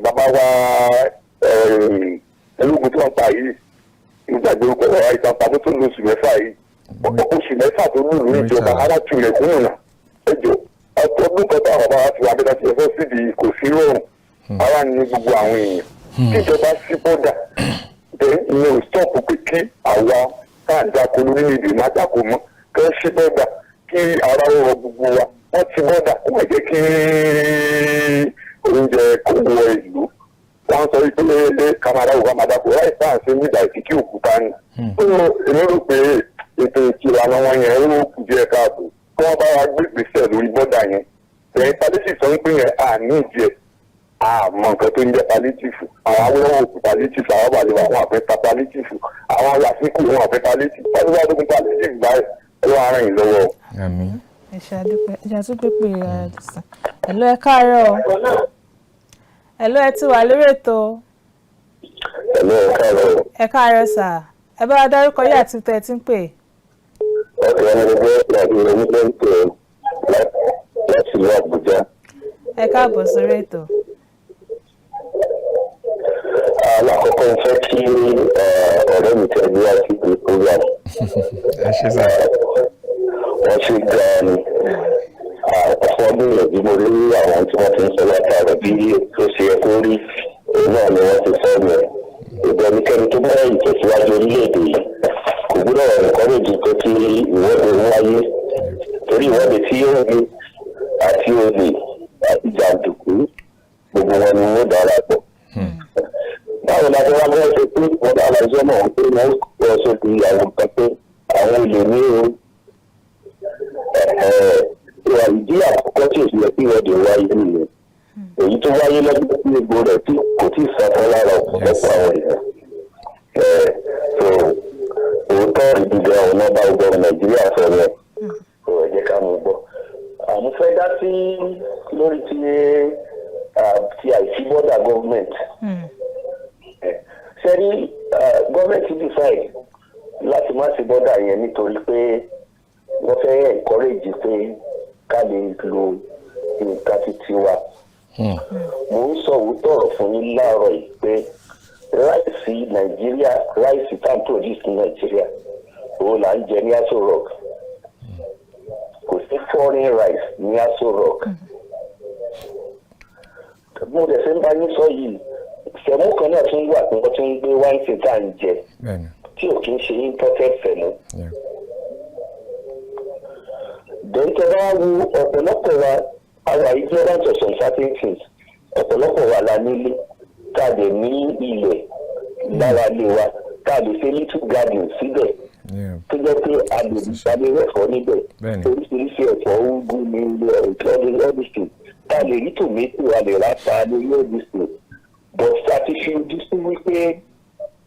bàbá wa ológun tí wọ́n pa yìí ìgbàgbé orúkọ ọ̀rọ̀ ìtàpá tó lò oṣù mẹ́fà yìí oṣù mẹ́fà tó lù ní ìjọba aláàtúnyẹ̀ kúnnù náà ẹjọ́ ọdún kan táwọn bàbá wa ti wà bẹ́ẹ̀ tí ẹ fẹ́ síbi kò sí rọrùn ara ní gbogbo àwọn èèyàn kíjọba sí bọ́dà ìyẹn ò stọ́ọ̀pù pé kí àwa káà dáko lórílẹ̀‐èdè má dáko mọ́ kí wọ́n sí bọ́dà kí ara rọ gbogbo wa wọ́n ti bọ́dà kó má jẹ́ kí oúnjẹ kó wọ ìlú wọ́n sọ wípé kamara ò bá má dáko láì sáà ṣe nígbà ìsìnkí òkúta ni. èmi rò pé ètò ìkìlànà wọn yẹn ó kù díẹ̀ káàbọ̀ kí wọ́n bá wa gbé ìgbésẹ̀ lórí bọ́dà yẹn. ẹ̀yin palliative sọ pé yẹn àní ìjẹ́ àmọ́ nǹkan tó ń jẹ́ palliative àwọn Awólọ́wọ̀ òkú palliative àwọn àbàlẹ̀ wọn àfẹ́ palliative àwọn làásìkò wọn àfẹ́ palliative wọ́n ti wá dókun palliative báyìí ẹ̀rọ ara yìí lọ́wọ́. ẹ ṣe àdúpẹ́ ẹ jẹ́ tún pépè ẹ̀dùsàn ẹ̀lọ́ ẹ káàárọ̀ ẹ̀lọ́ ẹ ti wà lórí ètò. ẹ̀lọ́ ẹ káàárọ̀. ẹ káàárọ̀ sà ẹ bá wa dárúkọ yìí àti tẹ̀ ẹ ti ń pè. ọ̀sẹ̀ ẹni gbogbo láti ìròyìn tó ń pè láti ìlú Àbújá. ẹ káàbọ̀ sórí ètò. alákọ̀ọ́kọ́ ń fẹ́ kí ọ̀rẹ́ mi tẹ̀lé àti ìpè program. ẹ ṣe sá. wọ́n ṣe gan-an ni ọ̀pọ̀ ọdún ìyẹ̀bí mo rí àwọn tí wọ́n ti ń sọ látara bí ó ṣe yẹ kó rí náà ni wọ́n ti sọ mi. ìbẹ̀nikẹ́ni tó bá ìtẹ̀síwájú orílẹ̀-èdè yìí kò gbọ́dọ̀ ẹ̀kọ́rẹ́jì pé kí ìwọ́de wáyé torí ìwọ́de tí ó ń gbé àti olè àti jàǹdùkú gbogbo wọn ni wọ́n dára pọ̀. báwo la ti wá bọ́ ṣe pé wọ́n dára iṣẹ́ náà pé wọ́n kọ́ sóbi àwọn nǹkan pé àwọn olè ní ìdí àkọ́kọ́ tí òṣìṣẹ́ tí ìwọ́de wáyé nìyẹn èyí tó wáyé lọ́dún tí egbò rẹ̀ tí kò tí ì sàfọ́ lára ọ̀pọ̀lọpọ̀ àwọn èèyàn. òótọ́ ìdíje àwọn ọmọ bá gbọ́ Nàìjíríà sọ yẹn kò ẹ jẹ́ ká mú gbọ́. àmọ́ fẹ́ dá sí lórí ti àìsí bọ́dà gọ́ọ̀mẹ̀ntì. sẹ́rí gọ́ọ̀mẹ̀ntì decide láti má sí bọ́dà yẹn nítorí pé wọ́n fẹ́ encourage pé ká lè lo nǹkan títí wa. mo ń sọ òótọ́ ọ̀rọ̀ fún yín láàárọ̀ yìí pé ráìsì Nàìjíríà ráìsì tá à ń produce ní Nàìjíríà òun là ń jẹ ní Aso Rock kò sí foreign rice ní Aso Rock. mo dẹ̀ fẹ́ ń bá yín sọ yìí fẹ̀mú kan náà tún wà tí wọ́n tún ń gbé wáìsì tá à ń jẹ tí ò kí ń ṣe imported fẹ̀mú. dẹ́ńtẹ́ bá wo ọ̀pọ̀lọpọ̀ wa our ignorance of some certain things ọ̀pọ̀lọpọ̀ wa la nílé ká lè ní ilẹ̀ lára lé wa ká lè ṣe little garden síbẹ̀ tó jẹ́ pé a lè rẹ̀fọ́ níbẹ̀ oríṣiríṣi ẹ̀fọ́ ugu ní ilé ọ̀dùsùn ká lè rí tòmẹ́tò a lè ráta lórí ọ̀dùsùn but ṣàtìṣe ojú sí wípé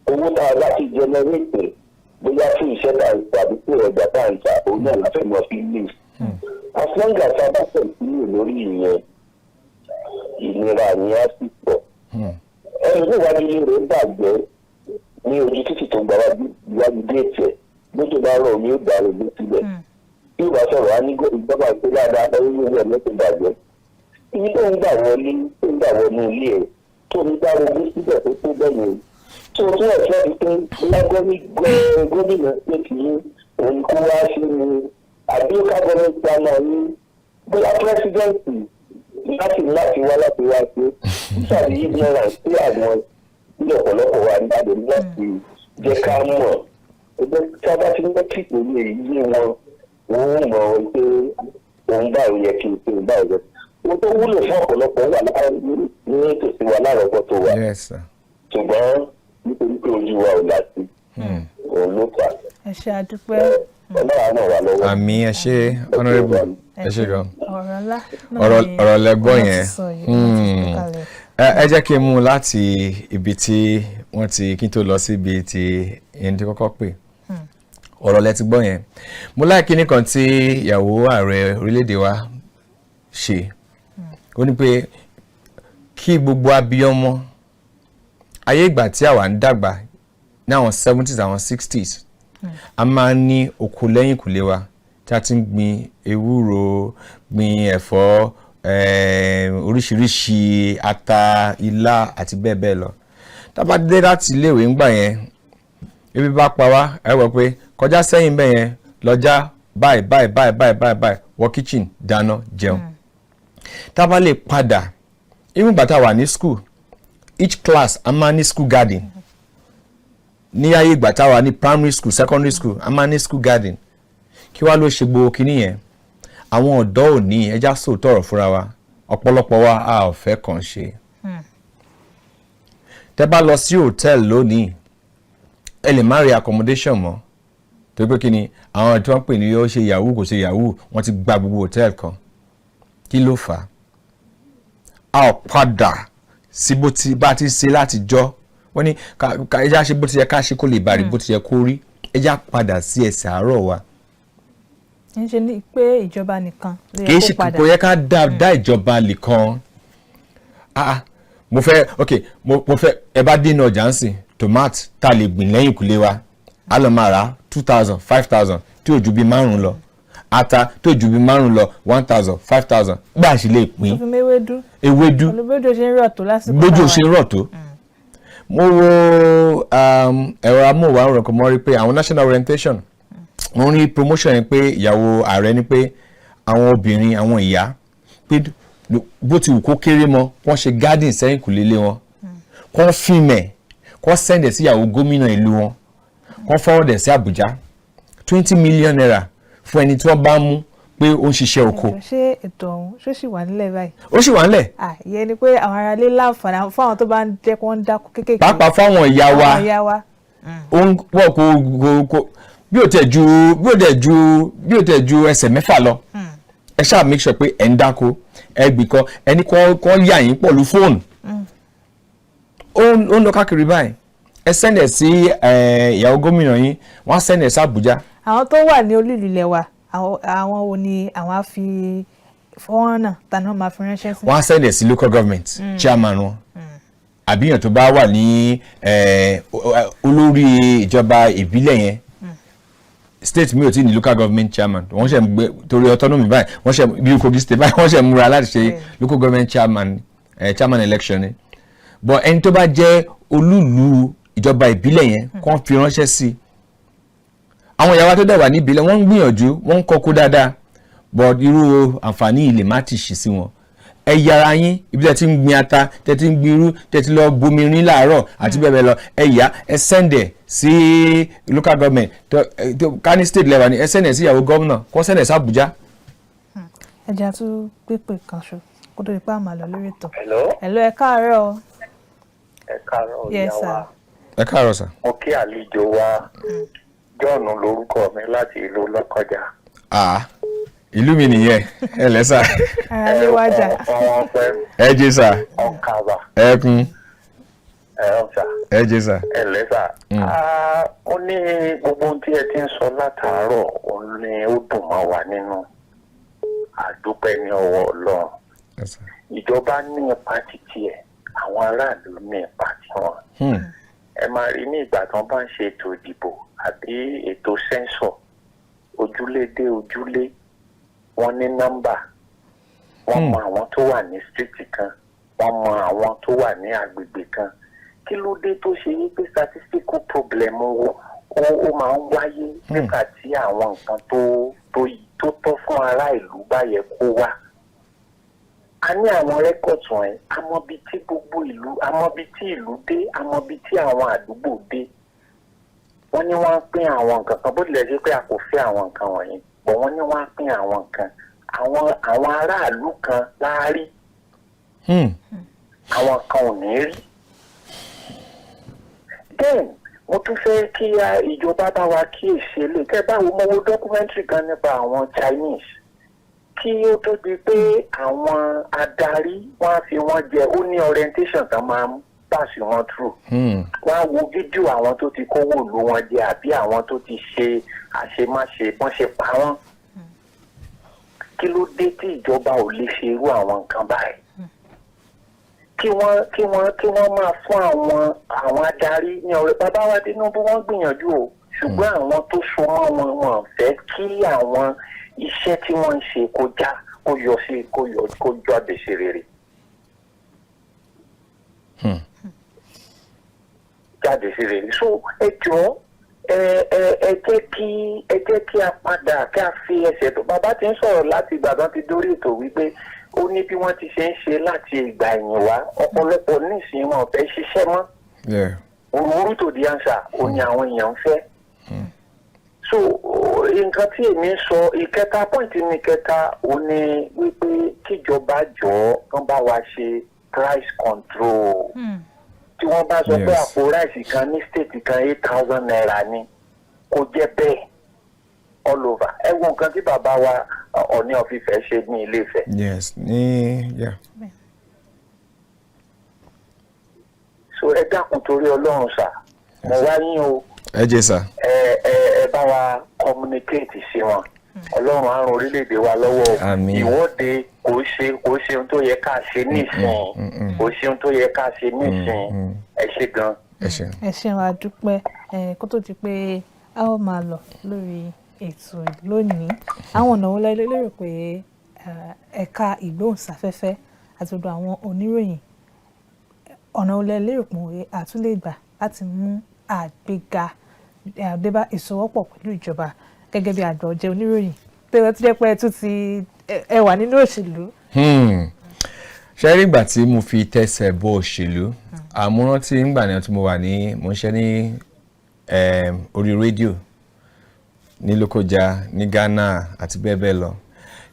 owó tá a bá ti generate bóyá fún iṣẹ́ tá a tàbí pé ọjà tá a ń ta òun náà la fẹ́ mọ̀ sí ilé. as long as a bá tẹ̀síwò lórí ìyẹn ìnira ni a sì pọ̀. ẹni tó wá nílé rẹ̀ bàjẹ́ ní ojú títì tó gbà wájú géètì ẹ̀ lójú bá rọ̀ ní ìgbà rẹ̀ ló sílẹ̀. bí ó bá sọ̀rọ̀ á ní ìjọba ìpè dáadáa lọ́wọ́ ní ìwé ẹ̀mẹ́tò bàjẹ́. ibi tó ń gbà wọlé tó ń gbà wọnú ilé ẹ̀ tó ń gbà wọlé síbẹ̀ tó tó bẹ́yẹn. tó tún ẹ̀fẹ́ pé gómìnà pé kí òun kó wá sí ní àbí local government chairman ní bóyá presidency láti wá sí ìṣàlẹ̀ ignorance sí àwọn ilé ọ̀pọ̀lọpọ̀ wa nígbàdé láti jẹ́ ká mọ̀ ẹgbẹ́ tí a bá ti ń gbọ́ kí ìpè yé wọn wọ́n mọ̀ pé òun báyìí yẹ kí n pè òun báyìí yẹ. Ohun tó wúlò fún ọ̀pọ̀lọpọ̀ wà ní tòsí wa lárọ̀ọ́wọ́tó wa. Ṣùgbọ́n nítorí pé ojú wa ò láti òun ló fà. Ẹ ṣé àdúpẹ́. Ọlọ́run náà wà lọ́wọ́. Àmì ẹ ṣé honourable ẹ ṣé gan. Ọ̀rọ̀ ńlá. Ọ̀rọ̀ lẹ́gbọ́n yẹn. Ẹ jẹ́ kí n mú láti ibi tí wọ́n ti kí n tó lọ sí ibi tí ẹni tí kọ́kọ́ pè. Ọ̀rọ̀ lẹ ti gbọ́ yẹn. Mo láì kíní kan tí ìyàwó ààrẹ orílẹ̀-èdè wa ṣe. Ó ní pé kí gbogbo abiyamọ ayé ìgbà tí àwa ń dàgbà ní àwọn 70s àwọn 60s a máa ń ní oko lẹ́yìn kùlé wa tí a ti ń gbin ewúro, gbin ẹ̀fọ́, oríṣiríṣi ata, ilá àti bẹ́ẹ̀ bẹ́ẹ̀ lọ. Tá bá dé láti iléèwé ńgbà yẹn ebi bá pa wá ẹ wọ pé kọjá sẹ́yìn bẹ́ẹ̀ yẹn lọ́jà báyìí wọ kitchen dáná jẹun. Tá bá lè padà even ìgbà tá wà ní school each class a máa ní school garden. Ní ayé ìgbà tá wà ní primary school secondary school a máa ní school garden. Kí wá ló ṣe gbogbo kinní yẹn? Àwọn ọ̀dọ́ òní ẹja sòótọ́ ọ̀rọ̀ fúnra wa ọ̀pọ̀lọpọ̀ wa a ò fẹ́ kàn ṣe. Tẹ́ bá lọ sí hotel lónìí ẹ lè má rí accommodation mọ́ tó pé kí ni àwọn tí wọ́n pè ní ó ṣe yahoo kò ṣe yahoo wọ́n ti gba gbogbo hotel kan. Kí ló fà á? A ò padà sí bó ti bá ti ṣe láti jọ́ wọ́n ní ẹja ṣe bó ti yẹ ká ṣe kó lè bá rí bó ti yẹ kó rí ẹja padà sí ẹsẹ̀ àárọ̀ wa. Kì í ṣe ní pé ìjọba nìkan ló yẹ kó padà. Kì í ṣe kò yẹ ká dá ìjọba nìkan. Mo fẹ́ ẹ bá dín ọjà ń sìn tomate tá lè gbìn lẹ́yìn ìkùlé wa a lọ máa rà 2,000 5,000 tí ò ju bí 5 lọ ata tó ju bí 5 lọ 1,000 5,000 gbà sí lè pín. Ewédú olùbójú ṣe ń rọ̀ tó lásìkò bójú ṣe ń rọ̀ tó. Mo wo ẹ̀rọ amóhùnmáwòrán kan mọ́ rí pé àwọn national orientation wọ́n rí promotion yẹn pé ìyàwó ààrẹ ní pé àwọn obìnrin àwọn ìyá pé bó ti wù kó kéré mọ́ wọ́n ṣe garden sẹ́yìn kù lélẹ̀ wọn kọ́ fíìmẹ̀ kọ́ sẹ́ndẹ̀ sí ìyàwó gómìnà ìlú wọn kọ́ fọwọ́dẹ̀ sí Àbújá 20 million naira fún ẹni tí wọ́n bá mú pé ó ń ṣiṣẹ́ oko. Ṣé ètò ọ̀hún ṣó sì wà nílẹ̀ báyìí? Ó sì wà nílẹ̀. Ìyẹn ni pé àwọn aráalé láǹfààní fún àwọn tó bá ń jẹ́ kó ń dákú kéékèèké. Pàápàá fáwọn ìyá wa wọ́n kò bí ó tẹ̀ ju ẹsẹ̀ 6 lọ ẹ ṣáà make sure pé ẹ̀ ń dáko ẹ gbìkan ẹni kọ́ yà yín pọ̀lú fóònù ó ń lọ káàkiri báyìí ẹ sẹ́ndẹ̀ sí ìyàwó gómìnà yín wọ́n á sẹ́ndẹ̀ sí Àbújá. Àwọn tó wà ní olú ìlú ilẹ̀ wa àwọn wo ni àwọn á fi fọ́nrán náà tani wọ́n máa fi ránṣẹ́ sí. Wọ́n á sẹ́ndẹ̀ sí local government chairman wọn àbíyàn tó bá wà ní olórí ìjọba ìbílẹ̀ yẹn state mi ò tí ní local government chairman wọ́n ṣe gbé torí autonomy báyìí wọ́n ṣe bí Kogi state báyìí wọ́n ṣe múra láti ṣe local government chairman election ni but ẹni tó bá jẹ́ olúùlú ìjọba ìbílẹ̀ yẹn kàn fi ránṣẹ́ sí àwọn ìyàwó tó dẹ̀ wà ní ìbílẹ̀ wọ́n ń gbìyànjú wọ́n ń kọ́kọ́ dáadáa but irú àǹfààní ilé má ti ṣì sí wọn ẹ yára yín ibi tẹ́ ti ń gbin ata tẹ́ ti ń gbin irú tẹ́ ti lọ bomi rin láàárọ̀ àti bẹ́ẹ̀ bẹ́ẹ̀ lọ ẹ yá ẹ sẹ́ndẹ̀ sí local government kání state level ni ẹ sẹ́ndẹ̀ sí ìyàwó gómìnà kó sẹ́ndẹ̀ sí Àbújá. ẹ jẹ́ àtúntò pépè kan ṣo kó tó di pé àmà lọ lórí ètò. Hello ẹ káàárọ̀. Ẹ káàárọ̀ ìyá wa. Ẹ káàárọ̀ sà. Mo kí àlejò wa John lórúkọ mi láti ìlú Lọ́kọjà. Ìlú mi nìyẹn ẹ lẹ́sà. Ara lè wájà. Ẹ jẹ́ sà. Ọ̀kàbà. Ẹ kún. Ọ̀sà. Ẹ jẹ́ sà. Ẹ lẹ́sà. Ó ní gbogbo ohun tí ẹ ti ń sọ látàárọ̀ òun ni ó dùn mọ́ wa nínú àdúpẹ́ ní ọwọ́ Ọlọ́run. Ìjọba ní ipa títí ẹ̀ àwọn aráàlú ní ipa tiwọn. Ẹ máa rí ní ìgbà tí wọ́n bá ń ṣe ètò ìdìbò àbí ètò sẹ́ńsọ̀ ojúlé dé ojúlé wọ́n ní nọ́mbà wọ́n mọ àwọn tó wà ní stíìtì kan wọ́n mọ àwọn tó wà ní agbègbè kan kí ló dé tó ṣe wípé statistical problem ó máa ń wáyé nígbà tí àwọn nǹkan tó tọ́ fún ará ìlú bá yẹ kó wá. A ní àwọn rẹ́kọ̀tì wọ̀nyí, a mọ bí tí gbogbo ìlú, a mọ bí tí ìlú dé, a mọ bí tí àwọn àdúgbò dé. Wọ́n ní wọ́n ń pín àwọn nǹkan kan, bó tilẹ̀ ṣe pé a kò fẹ́ àwọn nǹkan wọ̀nyí, bọ̀ wọ́n ní wọ́n ń pín àwọn nǹkan. Àwọn aráàlú kan láárí, àwọn kan ò ní rí. Then mo tún fẹ́ kí ìjọba bá wa kíyèsí eléyìí. Kẹ́ báwo mo wo documentary kan nípa àwọn Chinese kí ó tó di pé àwọn adarí wọ́n á fi wọ́n jẹ, ó ní orientation kan máa ń pàṣẹ wọn through. Wọ́n á wo fídíò àwọn tó ti kówó ìlú wọn jẹ àbí àwọn tó ti ṣe àṣemáṣe bọ́n ṣe pa wọ́n. Kí ló dé tí ìjọba ò lè ṣe irú àwọn nǹkan báyìí? Kí wọ́n máa fún àwọn adarí ní ọ̀rẹ́. Bàbá wa Tinubu wọ́n gbìyànjú o, ṣùgbọ́n àwọn tó so mọ́ wọn wọ́n fẹ́ kí àwọn iṣẹ́ tí wọ́n ń ṣe kó jáde sí rere. Jáde sí rere. So ẹ jọ̀ọ́ ẹ jẹ́ kí a padà kí a fi ẹsẹ̀ tó. Bàbá ti ń sọ̀rọ̀ láti ìgbà tán ti dórí ètò wípé ó ní bí wọ́n ti ṣe ń ṣe láti ìgbà ẹ̀yìn wá, ọ̀pọ̀lọpọ̀ nísìnyí wọn ò fẹ́ ṣiṣẹ́ mọ́. Òwúrú tó di àǹsà ó ní àwọn èèyàn ń fẹ́. So nǹkan tí èmi ń sọ ìkẹta pọ́ìntì ní kẹta ó ní wípé kíjọba jọ̀ọ́ kán bá wa ṣe price control. Tí wọ́n bá sọ pé àpò ráìsì kan ní state kan 8,000 naira ni kò jẹ́ bẹ́ẹ̀ all over. Ẹ wo nǹkan tí bàbá wa Ọọ̀ni of Ifẹ̀ ṣe ní Ilé-Ifẹ̀. Yes, So ẹ dákun torí Ọlọ́run sà, mo wá yín o. Ẹ jẹ́ sà. Ẹ bá wa communicate sí wọn. Ọlọ́run á ran orílẹ̀-èdè wa lọ́wọ́. Ìwọ́de kò ṣe ohun tó yẹ ká ṣe nísìnyí. Kò ṣe ohun tó yẹ ká ṣe nísìnyí. Ẹ ṣé gan. Ẹ ṣeun a dúpẹ́. Kó tó di pé a ó máa lọ lórí ètò lónìí, àwọn ọ̀nà wo lẹ lérò pé ẹ̀ka ìgbóhùnsáfẹ́fẹ́ àti ọ̀dọ̀ àwọn oníròyìn, ọ̀nà wo lẹ lérò pé a tún lè gbà láti mú àgbéga àgbébá ìsowọ́pọ̀ pẹ̀lú ìjọba gẹ́gẹ́ bí àgbà ọ̀jẹ̀ oníròyìn tó jẹ́ pé ẹ tún ti ẹ wà nínú òṣèlú? Ṣé rí ìgbà tí mo fi tẹsẹ̀ bọ òṣèlú, àmúràn tí ń gbà náà tí mo ń ṣe ní orí rédíò ní Lókòjá ní Ghana àti bẹ́ẹ̀ bẹ́ẹ̀ lọ.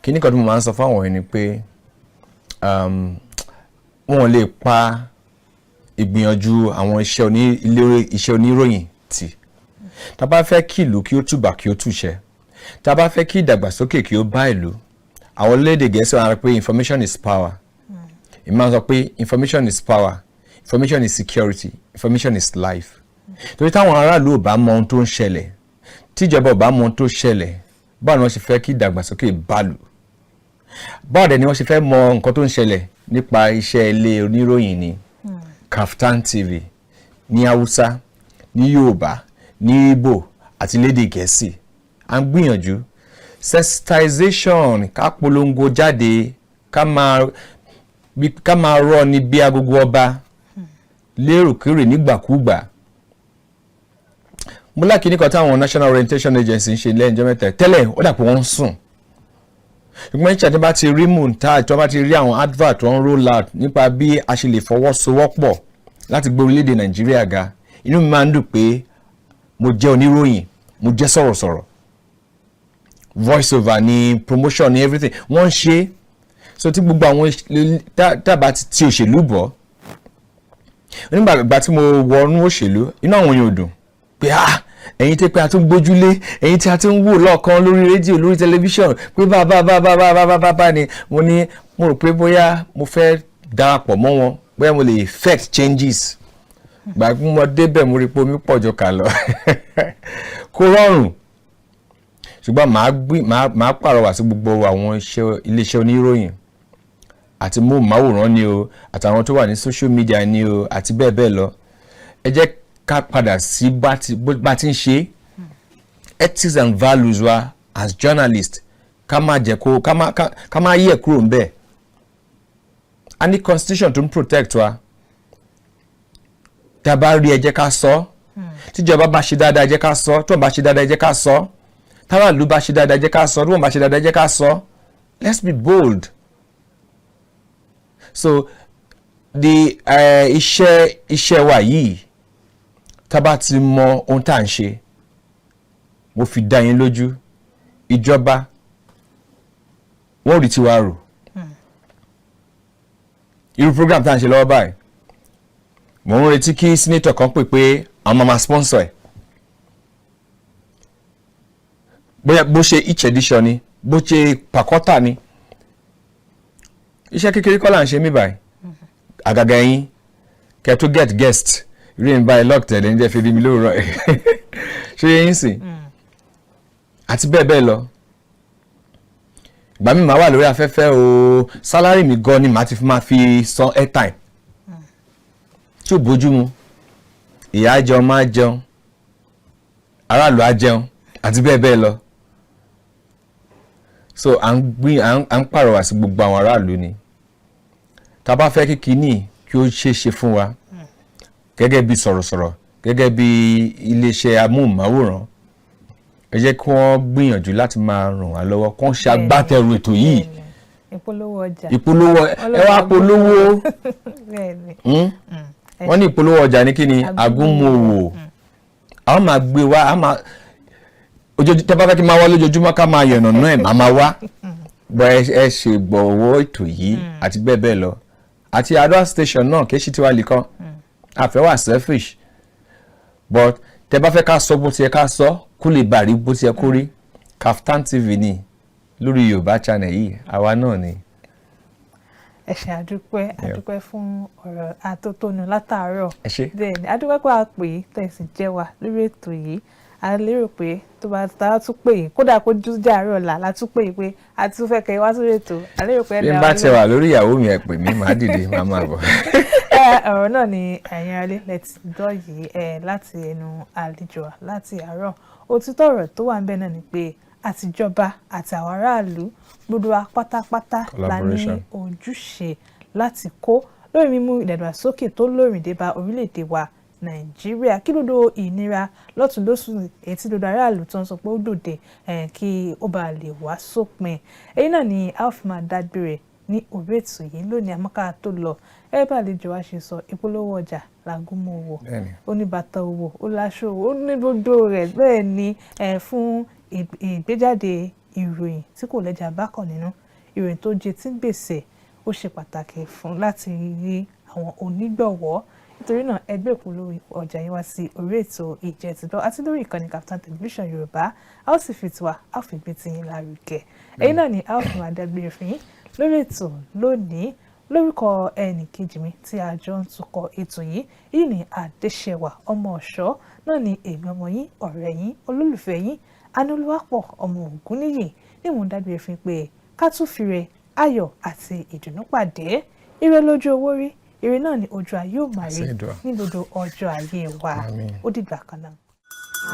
Kíní kan tí mo máa ń sọ fáwọn ẹni pé wọn lè pa ìgbìyànjú àwọn iṣẹ́ oníròyìn tì. Tá bá fẹ́ kí ìlú kí ó túbà kí ó túṣẹ, tá bá fẹ́ kí ìdàgbàsókè kí ó bá ìlú, àwọn orílẹ̀-èdè Gẹ̀ẹ́sì wọ́n á rí pé information is power. Ìmọ̀ sọ pé information is power, information is security, information is life. Torí táwọn aráàlú ò bá mọ ohun tó ń ṣẹlẹ̀, tíjọba ò bá mọ ohun tó ṣẹlẹ̀, báwo ni wọ́n ṣe fẹ́ kí ìdàgbàsókè bá lù? Báwo dẹ̀ ni wọ́n ṣe fẹ́ mọ nǹkan tó ń ṣẹlẹ̀ nípa iṣẹ́ ilé oníròyìn ni KAFTAN TV ní Hausa, ní Yorùbá, ní Igbo àti lédè Gẹ̀ẹ́sì. À ń gbìyànjú sensitization, ká polongo jáde, ká máa rọ ní bí agogo ọba léròkérè nígbàkúgbà. Mo láti ní kan táwọn National Orientation Agency ń ṣe lẹ́yìnjọ́ mẹ́ta tẹ́lẹ̀ ó dà pé wọ́n ń sùn. Ṣùgbọ́n ìṣàtí bá ti rí montage, tí wọ́n bá ti rí àwọn advert tó ń roll out nípa bí a ṣe lè fọwọ́sowọ́pọ̀ láti gbé orílẹ̀-èdè Nàìjíríà ga, inú mi máa ń dùn pé mo jẹ́ oníròyìn, mo jẹ́ sọ̀rọ̀sọ̀rọ̀, voice over ni, promotion ni, everything wọ́n ń ṣe. So tí gbogbo àwọn tábà ti òṣèlú bọ̀, nígbà tí mo wọnú òṣèlú, inú àwọn èèyàn ò dùn pé ẹ̀yin tí pé a tún gbójúlé, ẹ̀yin tí a tún wò lọ́ọ̀kan lórí rédíò, lórí tẹlifíṣàn pé bá ni mo rò pé bóyá mo fẹ́ darapọ̀ mọ́ wọn, bóyá mo lè effect changes. Gbà pé mo débẹ̀ mo rí pé omi pọ̀ jọ kà lọ kò rọrùn. Ṣùgbọ́n màá pàrọwà sí gbogbo àwọn iléeṣẹ́ oníròyìn àti móhùnmáwòrán ni o, àtàwọn tó wà ní social media ni o, àti bẹ́ẹ̀ bẹ́ẹ̀ lọ. Ẹ jẹ́ ká padà sí bá ti ń ṣe ethics and values wa as journalists, ká má yẹ̀ kúrò ń bẹ̀. A ní constitution tó ń protect wa. Tá bá rí ẹ jẹ́ ká sọ, tíjọba bá ṣe dáadáa ẹ jẹ́ ká sọ, tó bá ṣe dáadáa ẹ jẹ́ ká sọ. táráàlú bá ṣe dáadáa jẹ́ ká sọ, tí wọ́n bá ṣe dáadáa jẹ́ ká sọ. Let's be bold. So the iṣẹ́ wa yìí tá bá ti mọ ohun tá à ń ṣe, mo fi dá yín lójú, ìjọba wọ́n rí tiwa rò. Irú program tá à ń ṣe lọ́wọ́ báyìí, mo ń retí kí senator kan pé àwọn máa sponsor ẹ̀. Bóyá bó ṣe each edition ni, bó ṣe pàkọ́tà ni. Iṣẹ́ kékeré kọ́ là ń ṣe mí báyìí. Àgàgà yín kẹ́ tó get guest rí mi báyìí lock tẹ̀lé ń jẹ́ fi rí mi lóòrọ̀ ẹ̀. Ṣé yín sìn? Àti bẹ́ẹ̀ bẹ́ẹ̀ lọ. Ìgbà mi máa wà lórí afẹ́fẹ́ o, sálárì mi gan ni màá ti máa fi san airtime. Tí ò bójú mu, ìyá jẹun máa jẹun, aráàlú á jẹun, àti bẹ́ẹ̀ bẹ́ẹ̀ lọ. So à ń pàrọwà sí gbogbo àwọn aráàlú ni. Tá bá fẹ́ kíkiní kí ó ṣe fún wa, gẹ́gẹ́ bí sọ̀rọ̀sọ̀rọ̀, gẹ́gẹ́ bí iléeṣẹ́ amóhùnmáwòrán, ẹ jẹ́ kí wọ́n gbìyànjú láti máa ràn wá lọ́wọ́, kí wọ́n ṣe agbátẹrù ètò yìí. Ìpolówó ọjà. Ìpolówó ẹ wá polówó. Wọ́n ní ìpolówó ọjà ní kí ni agúnmòwò. Àwọn máa gbé wá, a máa tẹ́ bá fẹ́ kí máa wá lójoojúmọ́ ká máa yànnà náà ẹ̀ máa wá. Bọ́ ẹ ṣe gbọ̀wọ́ ètò yìí àti bẹ́ẹ̀ bẹ́ẹ̀ lọ. Àti Adwa station náà kì í ṣe tiwa nìkan. Àfẹ́ wà selfish. But tẹ́ bá fẹ́ ká sọ bó ti yẹ ká sọ, kó lè bàrí bó ti yẹ kó rí. KAFTAN TV ni lórí Yorùbá channel yìí, àwa náà ni. Ẹ ṣé àdúpẹ́ fún ọ̀rọ̀ àtótónu látàárọ̀. Ẹ ṣé. Bẹ́ẹ̀ ni àdúpẹ́ pé a pè é tẹ̀sí jẹ́ wa lórí ètò yìí. A lérò pé tó bá ta tún pè é, kódà kó jújà àárọ̀ là la tún pè é pé a tún fẹ́ kẹ́ wá sórí ètò. A lérò pé bí n bá tẹ wà lórí ìyàwó mi ẹ pè mí, màá dìde, màá máa bọ̀. Ọ̀rọ̀ náà ni ẹ̀yin alẹ́ lẹ́tì gbọ́ yìí láti ẹnu àlejò láti àárọ̀. Òtítọ́ ọ̀rọ̀ tó wà níbẹ̀ náà ni pé àtijọba àti àwọn aráàlú gbogbo wa pátápátá la ní ojúṣe láti kó lórí mímú ìdàgbàsókè tó lóòrìn dé bá orílẹ̀-èdè wa Nàìjíríà. Kí lódo ìnira lọ́tún lósù èyí tí gbogbo aráàlú tó ń sọ pé ó dòde kí ó bá lè wá sópin. Èyí náà ni a ó fi máa dágbére ní orí ètò yìí lónìí, àmọ́ká tó lọ ẹ bá àlejò wa ṣe sọ, ìpolówó ọjà làgúnmọ̀ owó, oníbàtà owó, ó láṣọ owó, ó ní gbogbo rẹ̀. Bẹ́ẹ̀ ni fún ìgbéjáde ìròyìn tí kò lẹ́jà bákan nínú, ìròyìn tó jẹ tí ń gbèsè, ó ṣe pàtàkì fún láti rí àwọn onígbọ̀wọ́. Nítorí náà ẹgbẹ́ ìpolówó ọjà yín wá sí orí ètò ìjẹ́tìdọ́ àti lórí ìkànnì KAFTAN Television Yorùbá. A ó sì fi tiwa, a ó fi gbé tiyín lárugẹ. Èyí náà ni a ó fi máa dágbére fún yín lórí ètò lónìí. Lórúkọ ẹnì kejì mi tí a jọ ń tukọ̀ ètò yìí, yìí ni Adéṣẹwà ọmọ ọ̀ṣọ́, náà ni èmi ọmọ yín, ọ̀rẹ́ yín, olólùfẹ́ yín, ANUOLUWAPO ọmọ Ògúnníyì, ní mò ń dágbére fún pé ká tún fire ayọ̀ àti ìdùnnú pàdé. Ire lójú owó rí, ire náà ni ojú ayé ò máa rí ní gbogbo ọjọ́ ayé wa. Ó dìgbà kan náà.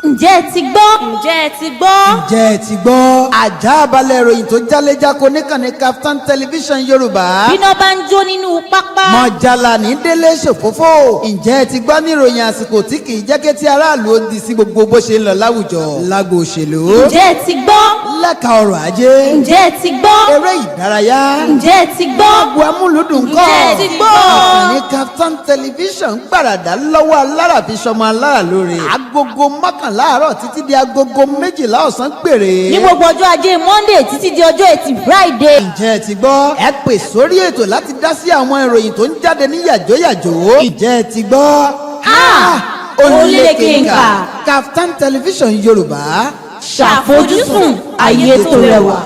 Ǹjẹ́ ẹ ti gbọ́? Ǹjẹ́ ẹ ti gbọ́? Ǹjẹ́ ẹ ti gbọ́? Àjààbálẹ̀ ìròyìn tó jálẹ̀jáko níkànnì KAFTAN Television Yorùbá. Bíná bá ń jó nínú pápá. Mọ̀jàlá ní délé ṣòfófó. Ǹjẹ́ ẹ ti gbọ́ ní ìròyìn àsìkò tí kì í jẹ́ kí tí aráàlú ó di sí gbogbo bó ṣe ń lọ láwùjọ lágbo òṣèlú? Ǹjẹ́ ẹ ti gbọ́? Lẹ́ka ọrọ̀ ajé. Ǹjẹ́ ẹ ti gbọ́? Eré ìdárayá. Ǹjẹ́ ẹ ti gbọ́? Agbo amúlùdùn kọ́. Ǹjẹ́ ẹ ti gbọ́? Ìkànnì KAFTAN Television gbàràdà lọ́wọ́ alára fi ṣọmọ alára lóore. Agogo mọ́kànlá àárọ̀ títí di agogo 12 ọ̀sán péré. Ní gbogbo ọjọ́ ajé Monday títí di ọjọ́ Ẹtì Friday. Ǹjẹ́ ẹ ti gbọ́? Ẹ pè sórí ètò láti dá sí àwọn ìròyìn tó ń jáde ní yàjóyàjó. Ǹjẹ́ ẹ ti gbọ́? Orílẹ̀-èdè Nkan. KAFTAN Television Yorùbá. Ṣàfojúsùn ayé tó rẹwà.